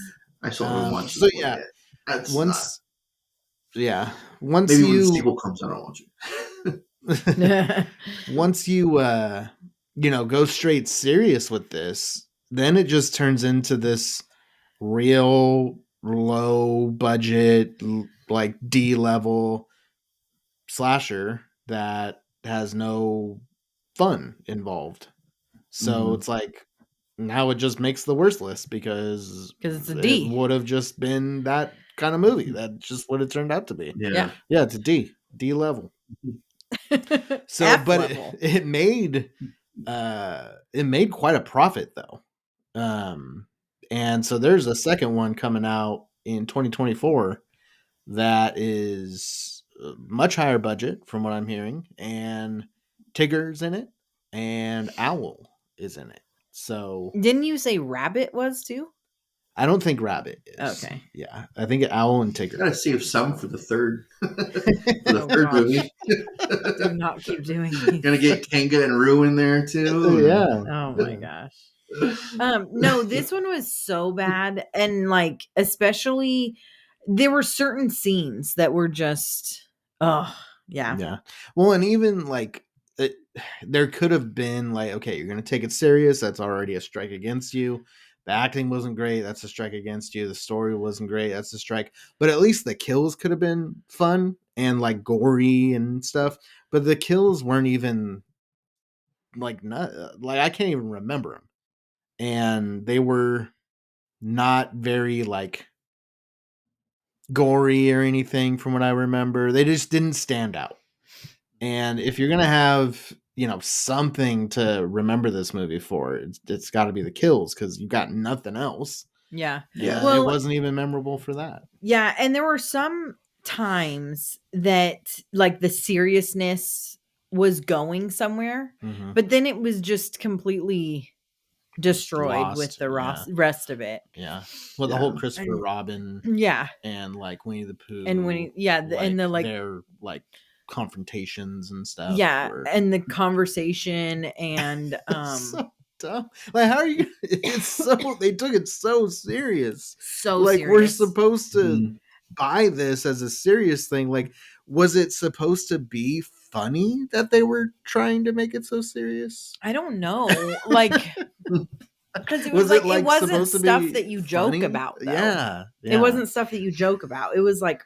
I still haven't watched so this one yeah, yet. That's once maybe when the you sequel comes out, I'll watch it. once you go straight serious with this, then it just turns into this real low budget, like D level slasher that has no fun involved. So Mhm. it's like now it just makes the worst list because it's a D. It would have just been that kind of movie. That's just what it turned out to be. Yeah. Yeah, it's a D level. So, F but level. it made quite a profit though. And so there's a second one coming out in 2024 that is much higher budget from what I'm hearing, and Tigger's in it, and Owl is in it. So Didn't you say Rabbit was too? I don't think Rabbit is. Okay. Yeah, I think Owl and Tigger. Gotta save some for the third Oh, third gosh. movie. Do not keep doing these. Gonna get Kanga and Roo in there too. Yeah. Oh my gosh. No, this one was so bad. And especially there were certain scenes that were just yeah. Yeah. Well, and even there could have been okay, you're going to take it serious. That's already a strike against you. The acting wasn't great. That's a strike against you. The story wasn't great. That's a strike. But at least the kills could have been fun and gory and stuff. But the kills weren't even not I can't even remember them. And they were not very gory or anything from what I remember. They just didn't stand out. And if you're gonna have something to remember this movie for, it's got to be the kills because you've got nothing else. Yeah. Yeah. And Well- it wasn't even memorable for that. Yeah, and there were some times that the seriousness was going somewhere, Mhm. but then it was just completely destroyed Lost, with the yeah. rest of it. Yeah. Well, the Yeah. whole Christopher And- Robin Yeah. and Winnie the Pooh And when their confrontations and stuff. yeah, were- and the conversation and It's so dumb. How are you? It's so they took it so serious. so We're serious. supposed to Mhm. buy this as a serious thing. Was it supposed to be funny that they were trying to make it so serious? I don't know. Like, because it was it wasn't supposed to stuff be that you joke funny? about, though. Yeah, It wasn't stuff that you joke about. It was like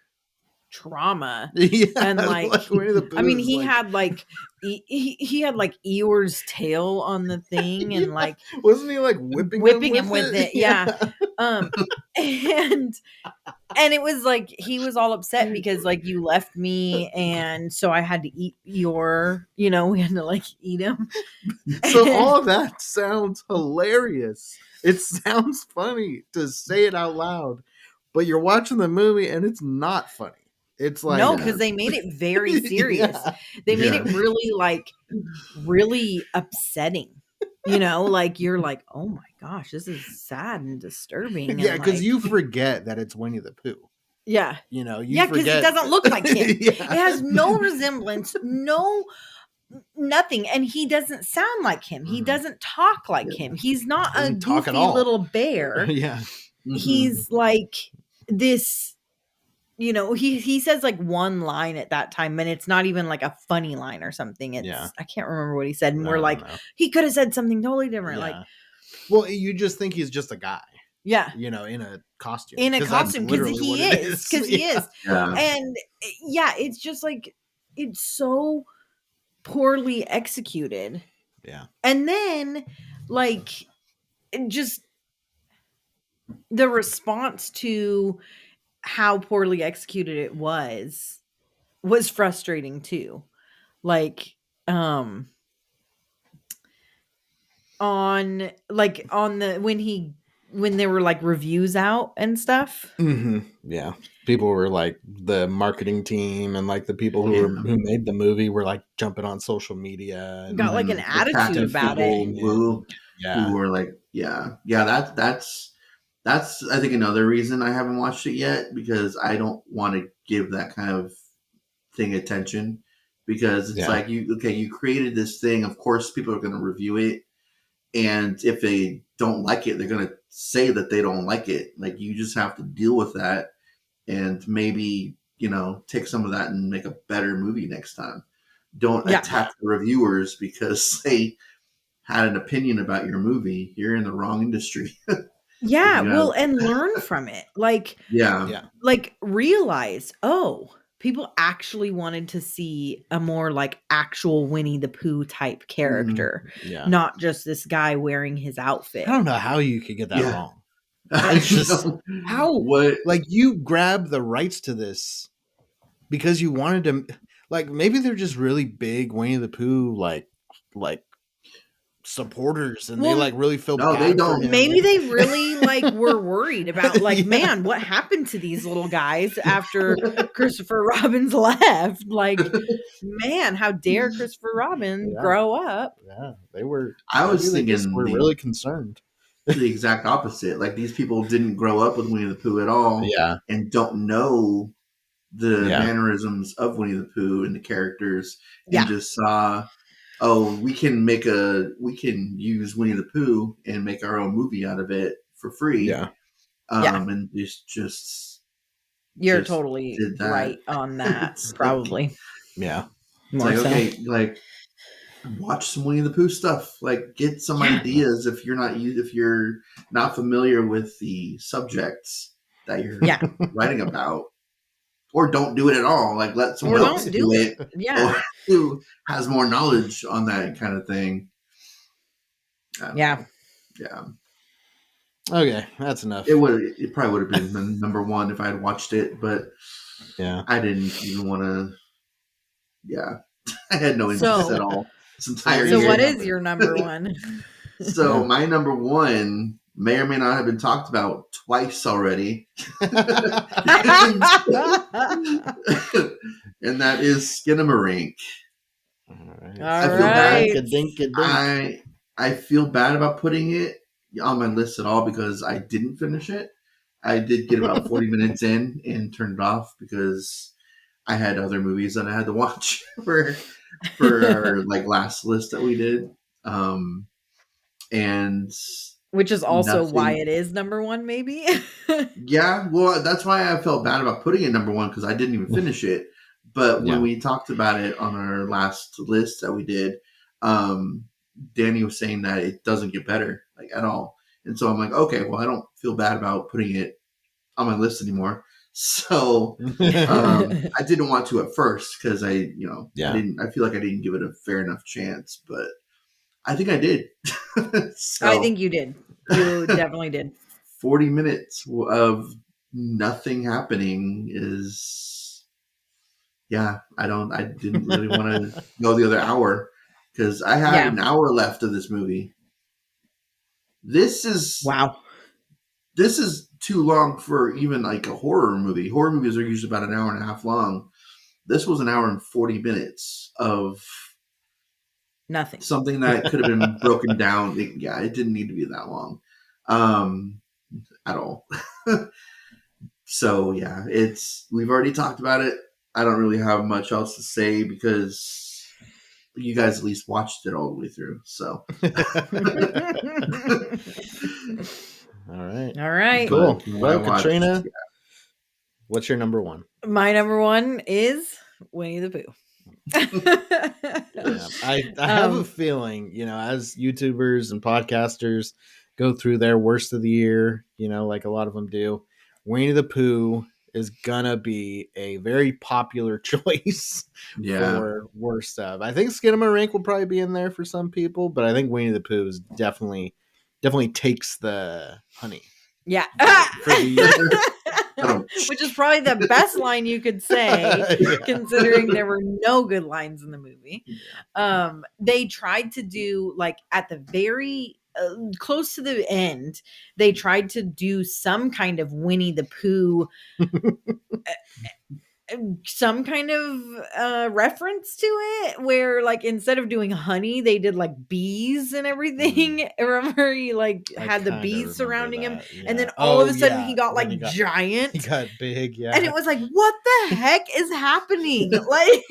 trauma. Yeah, And like Winnie the I mean, Pooh's, he like- had like he had like Eeyore's tail on the thing, and like wasn't he like whipping him with it? Yeah. And it was like he was all upset because like you left me, and so I had to eat your, we had to like eat him. So all of that sounds hilarious. It sounds funny to say it out loud, but you're watching the movie and it's not funny. It's like No, because they made it very serious. Yeah. They made it really like really upsetting. Like you're like, oh my gosh, this is sad and disturbing. Yeah, because like, you forget that it's Winnie the Pooh. Yeah. You because forget. it doesn't look like him. Yeah. It has no resemblance, nothing. And he doesn't sound like him. He doesn't talk like him. He's not a Doesn't talk at goofy all. little bear. Yeah. He's like this, he says like one line at that time, and it's not even like a funny line or something. It's I can't remember what he said. And we're like, he could have said something totally different. Yeah. Like, well, you just think he's just a guy. Yeah. In a costume. In a costume, because he is. Because he is. Yeah. And it's just like, it's so poorly executed. Yeah. And then, like, just the response to how poorly executed it was frustrating too. Like, when there were like reviews out and stuff. Mm-hmm. Yeah, people were like, the marketing team and like the people who made the movie were like jumping on social media and got like an attitude about it. Who were like, that's I think another reason I haven't watched it yet, because I don't want to give that kind of thing attention, because it's like you created this thing. Of course, people are going to review it. And if they don't like it, they're going to say that they don't like it. Like, you just have to deal with that and maybe, take some of that and make a better movie next time. Don't attack the reviewers because they had an opinion about your movie. You're in the wrong industry. Yeah. Well, and learn from it. Like, like realize, people actually wanted to see a more like actual Winnie the Pooh type character, not just this guy wearing his outfit. I don't know how you could get that wrong. It's just like you grab the rights to this because you wanted to, like, maybe they're just really big Winnie the Pooh like supporters, and they like really feel bad. They don't. For him. Maybe they really like were worried about like, man, what happened to these little guys after Christopher Robin's left? Like, man, how dare Christopher Robin grow up? Yeah, they were. I was thinking we're really concerned. The exact opposite. Like, these people didn't grow up with Winnie the Pooh at all, and don't know the mannerisms of Winnie the Pooh and the characters, and just saw, we can use Winnie the Pooh and make our own movie out of it for free. And you're totally right on that. Probably. Yeah. It's like, okay, like, watch some Winnie the Pooh stuff. Like, get some ideas if you're not familiar with the subjects that you're writing about, or don't do it at all. Like, let someone else do it. Yeah, who has more knowledge on that kind of thing. Yeah. Okay, that's enough. It probably would have been the number one if I had watched it, but I didn't even want to. Yeah, I had no interest at all. So what is your number one? So my number one may or may not have been talked about twice already. And that is Skinamarink. I feel bad about putting it on my list at all because I didn't finish it. I did get about 40 minutes in and turned it off because I had other movies that I had to watch for our like last list that we did. And which is also why it is number one, maybe. Yeah, well, that's why I felt bad about putting it number one, because I didn't even finish it. But when Yeah. we talked about it on our last list that we did, Danny was saying that it doesn't get better like at all. And so I'm like, okay, well, I don't feel bad about putting it on my list anymore. So I didn't want to at first because I feel like I didn't give it a fair enough chance, but I think I did. So I think you did. You definitely did. 40 minutes of nothing happening is, I didn't really want to go the other hour because I had an hour left of this movie. This is too long for even like a horror movie. Horror movies are usually about an hour and a half long. This was an hour and 40 minutes of nothing. Something that could have been broken down. It didn't need to be that long at all. So we've already talked about it. I don't really have much else to say because you guys at least watched it all the way through. So All right. Cool. Well, Katrina, what's your number one? My number one is Winnie the Pooh. I have a feeling, as YouTubers and podcasters go through their worst of the year, like a lot of them do, Winnie the Pooh is gonna be a very popular choice for worst of. I think Skinamarink will probably be in there for some people, but I think Winnie the Pooh is definitely takes the honey. Yeah. For the year. Which is probably the best line you could say, considering there were no good lines in the movie. They tried to do, like, at the very close to the end, they tried to do some kind of Winnie the Pooh some kind of reference to it, where like instead of doing honey, they did like bees and everything. Remember, he had the bees surrounding him, and then all of a sudden he got like giant. He got big, and it was like, what the heck is happening? Like,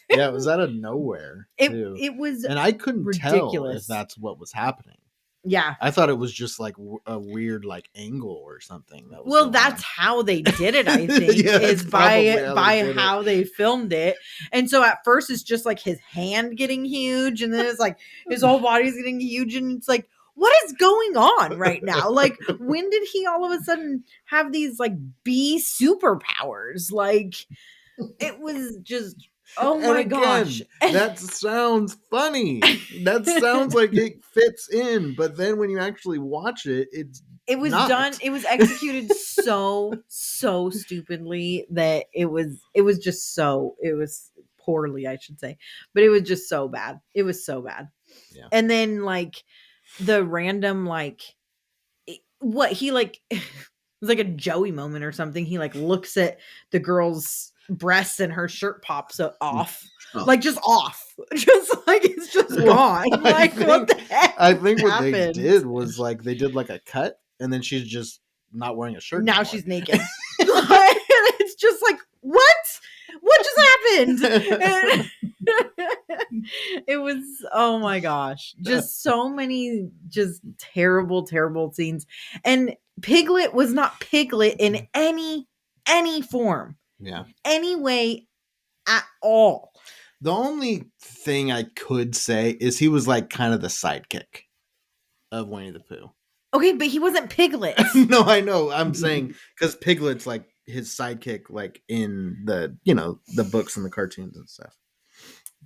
it was out of nowhere. It was, and I couldn't ridiculous. Tell if that's what was happening. Yeah, I thought it was just like a weird like angle or something. That's how they did it. I think is by how they filmed it. And so at first it's just like his hand getting huge, and then it's like his whole body's getting huge, and it's like, what is going on right now? Like, when did he all of a sudden have these like bee superpowers? Like, it was just. Oh my gosh. That sounds funny. That sounds like it fits in, but then when you actually watch it, it was not. Done. It was executed so stupidly that it was poorly, I should say. But it was just so bad. It was so bad. Yeah. And then like the random he like it was like a Joey moment or something. He like looks at the girl's breasts and her shirt pops off. Like just off. Just like it's just gone. Like what the heck? I think what they did was like they did like a cut and then she's just not wearing a shirt. Now anymore. She's naked. It's just like, what? What just happened? And it was, oh my gosh, just so many just terrible scenes. And Piglet was not Piglet in any form. Yeah. Any way at all. The only thing I could say is he was like kind of the sidekick of Winnie the Pooh. Okay, but he wasn't Piglet. No, I know. I'm saying because Piglet's like his sidekick, like in the the books and the cartoons and stuff.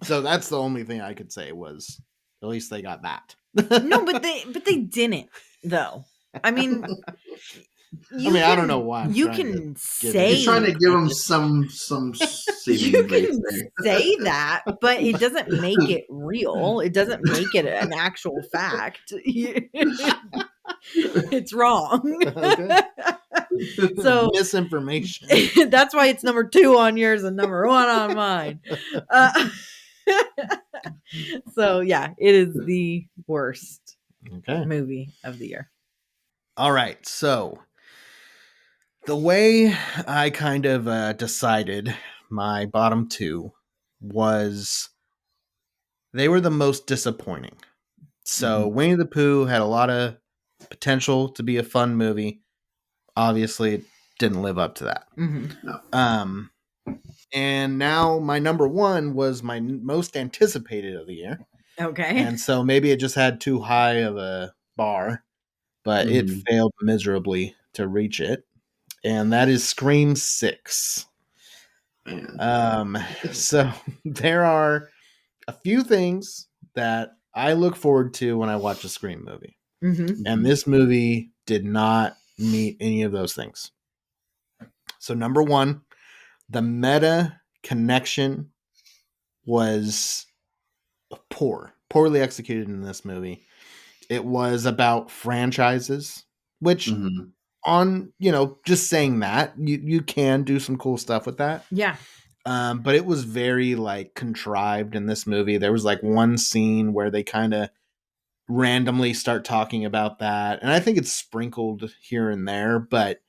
So that's the only thing I could say was at least they got that. No, but they didn't though. I mean. I don't know why. You can say you're trying to give them some you can say that, but it doesn't make it real. It doesn't make it an actual fact. It's wrong. Okay. So misinformation. That's why it's number 2 on yours and number 1 on mine. So yeah, it is the worst movie of the year. All right, so the way I kind of decided my bottom 2 was they were the most disappointing. So Winnie the Pooh had a lot of potential to be a fun movie. Obviously, it didn't live up to that. Mm-hmm. No. And now my number one was my most anticipated of the year. Okay. And so maybe it just had too high of a bar, but it Mhm. failed miserably to reach it. And that is Scream 6. Man. So there are a few things that I look forward to when I watch a Scream movie. Mm-hmm. And this movie did not meet any of those things. So number one, the meta connection was poorly executed in this movie. It was about franchises, which Mhm. on, just saying that, you can do some cool stuff with that. Yeah. But it was very like contrived in this movie. There was like one scene where they kind of randomly start talking about that, and I think it's sprinkled here and there, but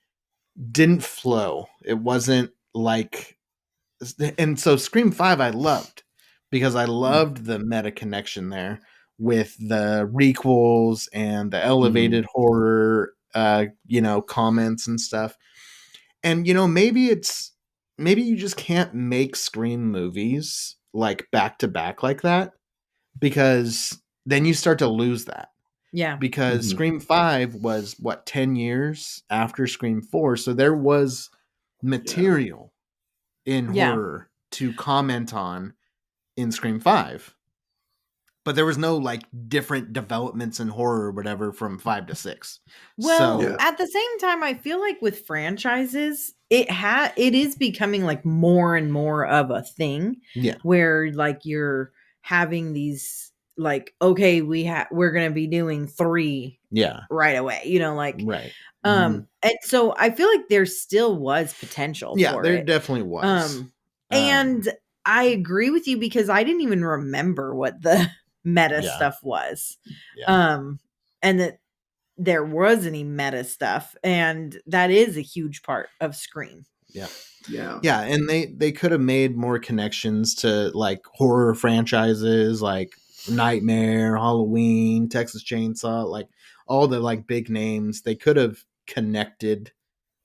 didn't flow. It wasn't like, and so Scream 5 I loved because I loved the meta connection there with the requels and the elevated horror comments and stuff. And maybe you just can't make Scream movies like back to back like that, because then you start to lose that. Yeah. Because Mhm. Scream 5 was 10 years after Scream 4, so there was material in Yeah. horror to comment on in Scream 5. But there was no like different developments in horror or whatever from 5 to 6. Well, So Yeah. at the same time, I feel like with franchises, it is becoming like more and more of a thing. Yeah. Where like you're having these like, okay, we're gonna be doing 3 yeah, right away. Like right. and so I feel like there still was potential Yeah, for there it. definitely was. And I agree with you because I didn't even remember what the meta Yeah. stuff was. Yeah. And that there was any meta stuff, and that is a huge part of Scream. Yeah. Yeah. Yeah, and they could have made more connections to like horror franchises like Nightmare, Halloween, Texas Chainsaw, like all the like big names. They could have connected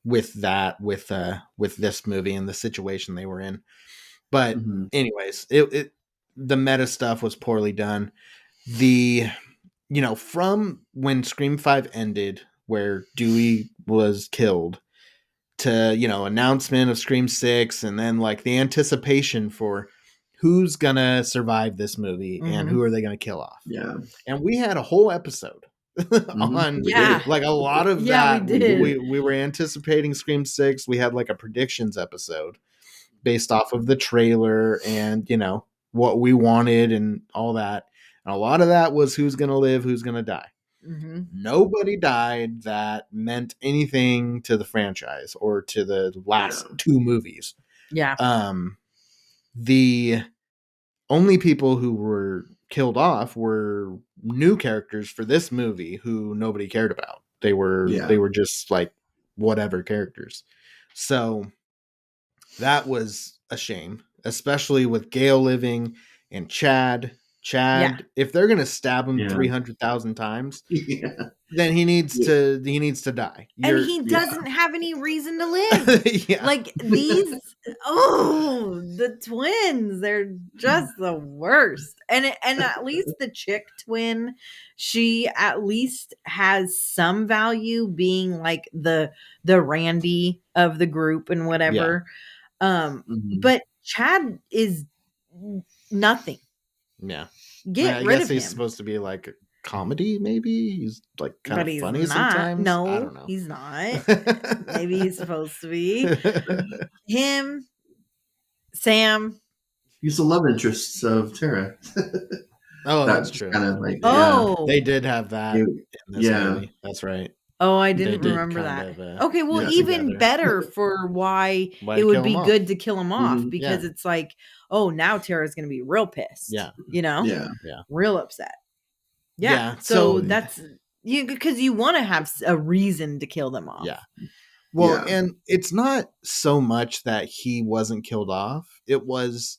with that with this movie and the situation they were in. But Mhm. anyways, it the meta stuff was poorly done. The from when Scream 5 ended, where Dewey was killed, to announcement of Scream 6, and then like the anticipation for who's gonna survive this movie and who are they gonna kill off. Yeah. And we had a whole episode on We Yeah. did. like a lot of Yeah, we that. did. We were anticipating Scream 6. We had like a predictions episode based off of the trailer and what we wanted and all that. And a lot of that was who's gonna live, who's gonna die. Mm-hmm. Nobody died that meant anything to the franchise or to the last Yeah. 2 movies. Yeah. The only people who were killed off were new characters for this movie who nobody cared about. They were just like whatever characters. So that was a shame, especially with Gail living and Chad. Yeah. If they're gonna stab him Yeah. 300,000 times, Yeah. then he needs to die. And he doesn't have any reason to live. Yeah. Like the twins, they're just the worst. And at least the chick twin, she at least has some value being like the Randy of the group and whatever. Mhm. But Chad is nothing. Yeah. Get I rid guess of he's him. supposed to be like a comedy, maybe. He's like kind But of he's funny not. sometimes. No, I don't know. he's not. Maybe he's supposed to be. Him, Sam. He's the love interest of Tara. Oh, that's true. Kind of like Oh, They did have that Yeah. in this Yeah. movie. That's right. I They didn't did remember kind that. of, Okay, well, get even together. better for why Why it to would kill be him off. good to kill him off Mhm. because Yeah. it's like, oh, now Tara's going to be real pissed. Yeah. Yeah. Real upset. Yeah. Yeah, So so- that's because you want to have a reason to kill them off. Yeah. Well, Yeah. and it's not so much that he wasn't killed off. It was,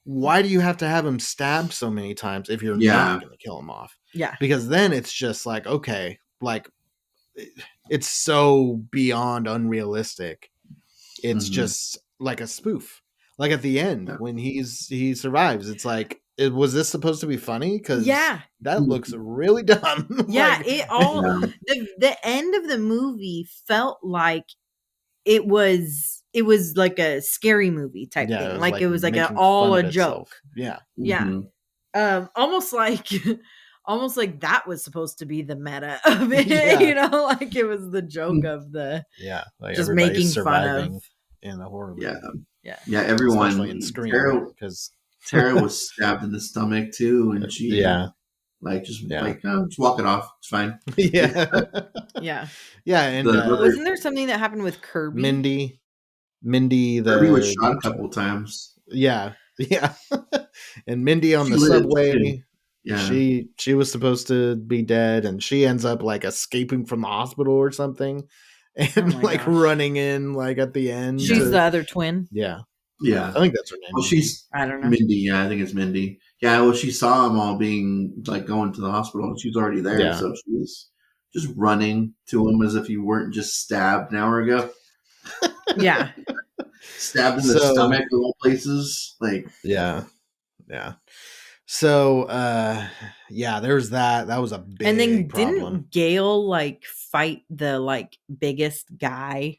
why do you have to have him stabbed so many times if you're Yeah. not going to kill him off? Yeah. Because then it's just like, okay, like it's so beyond unrealistic. It's Mhm. just like a spoof. Like at the end Yeah. when he survives, it's like, was this supposed to be funny? Because Yeah. that looks really dumb. Yeah, Like, it all Yeah. the end of the movie felt like it was like a scary movie type yeah, thing. it was Like it was like making all fun a of joke. itself. Yeah, Yeah. Mhm. Almost like almost like that was supposed to be the meta of it, Yeah. you know, like it was the joke of the yeah. Like just everybody's making fun surviving of. in a horror movie, Yeah. Yeah. Yeah. especially in Everyone. Scream. Because Tara was stabbed in the stomach too, and she yeah, just Yeah. just walk it off. It's fine. yeah, Yeah. yeah, and The other- Wasn't there something that happened with Kirby? Mindy, Kirby was the shot a couple times. yeah, and Mindy on She the lives, subway. too. Yeah. She was supposed to be dead, and she ends up like escaping from the hospital or something, and my like gosh. running in like at the end. She's to- the other twin. yeah, Yeah. I think that's her name. Well, she's I don't know. Mindy. Yeah, I think it's Mindy. Yeah. Well, she saw them all being like going to the hospital, and she was already there, Yeah. so she was just running to him as if you weren't just stabbed an hour ago. Yeah. Stabbed in the So- stomach of all places. Like, yeah. So yeah, there's that. That was a big And then problem. didn't Gail like fight the like biggest guy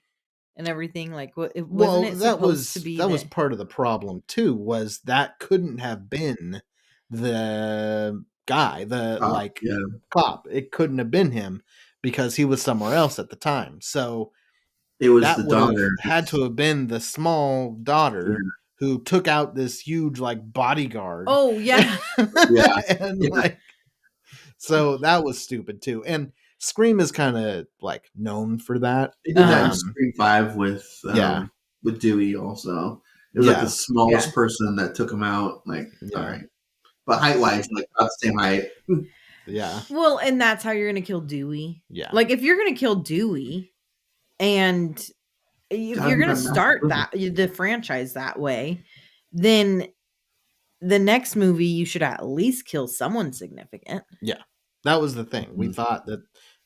and everything? Like what it wasn't it that supposed was to be that was the- part of the problem too. Was that couldn't have been the guy, the like yeah. cop. It couldn't have been him because he was somewhere else at the time. So It was that the would have daughter. had to have been the small daughter who took out this huge like bodyguard. Oh yeah. Yeah. and Yeah. like so that was stupid too. And Scream is kind of like known for that. They did that in Um, Scream 5 with yeah. with Dewey also. It was like Yeah. the smallest Yeah. person that took him out. Like, Yeah. all right. But height wise, like about the same height. Yeah. Well, and that's how you're gonna kill Dewey. Yeah. Like if you're gonna kill Dewey and if Gotta you're be gonna that start massive. the franchise that way, then the next movie you should at least kill someone significant. That was the thing. We Mhm. thought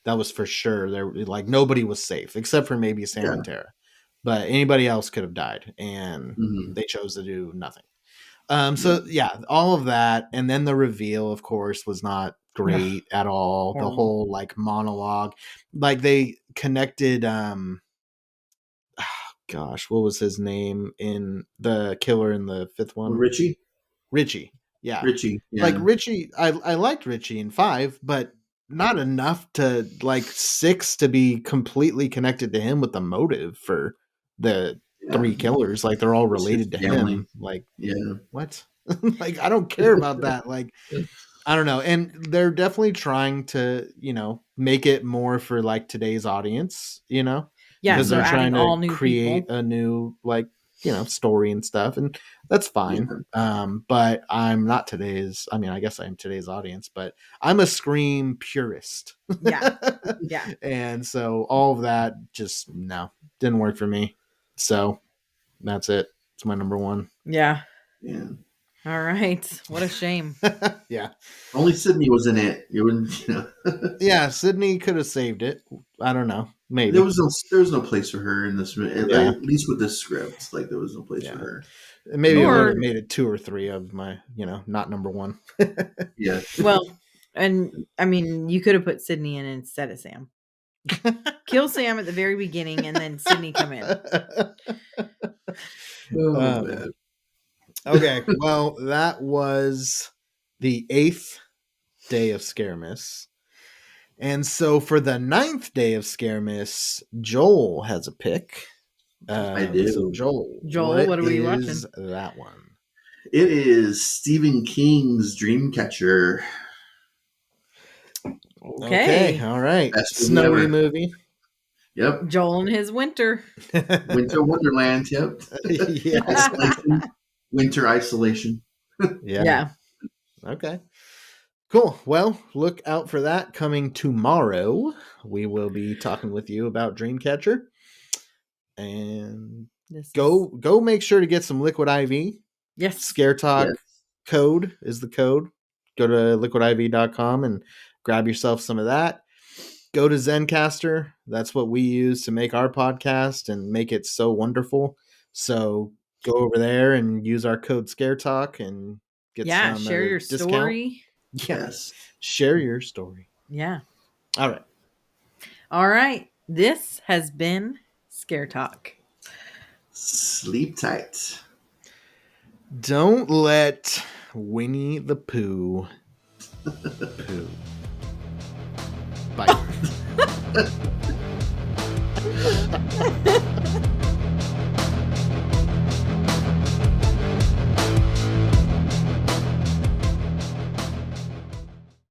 that was for sure. There, like nobody was safe except for maybe Sam Yeah. and Tara, but anybody else could have died, and Mhm. they chose to do nothing. So yeah, all of that, and then the reveal, of course, was not great at all. The Horrible. whole like monologue, like they connected. Gosh, what was his name in the killer in the fifth one? Richie? Richie. Yeah. Richie. Yeah. Like Richie, I liked Richie in 5, but not enough to like 6 to be completely connected to him with the motive for the Yeah. 3 killers. Like they're all It's his related to family. him. Like Yeah. what? Like I don't care about that. Like I don't know. And they're definitely trying to, make it more for like today's audience, Yeah, because so they're trying adding all to new create people. a new like story and stuff, and that's fine. But I'm not today's. I mean, I guess I am today's audience, but I'm a Scream purist. Yeah. Yeah. And so all of that just didn't work for me. So that's it. It's my number 1. Yeah. Yeah. All right. What a shame. Yeah, Only Sydney was in it. You wouldn't, yeah. Sydney could have saved it. I don't know. Maybe there was no place for her in this. Yeah. At least with this script, like there was no place Yeah. for her. Maybe it would Or- have made it 2 or 3 of my, not number 1. Yeah. Well, and I mean, you could have put Sydney in instead of Sam. Kill Sam at the very beginning and then Sydney come in. Oh, man. Okay, well, that was the 8th day of ScareMas. And so for the 9th day of ScareMas, Joel has a pick. I do. So Joel, Joel, what are we watching? is that one? It is Stephen King's Dreamcatcher. Okay. All right. Best movie Snowy ever. movie. Yep. Joel and his winter. Winter Wonderland. Yep. Yeah. Isolation. Winter isolation. Yeah. Okay. Cool. Well, look out for that coming tomorrow. We will be talking with you about Dreamcatcher. And This go make sure to get some Liquid IV. Yes. Scare Talk Yes. code is the code. Go to liquidiv.com and grab yourself some of that. Go to Zencaster. That's what we use to make our podcast and make it so wonderful. So go over there and use our code Scare Talk and get Yeah, some share your discount. story. Yeah, Yes. share your story. Yeah. All right. All right. This has been Scare Talk. Sleep tight. Don't let Winnie the Pooh poo. Bye.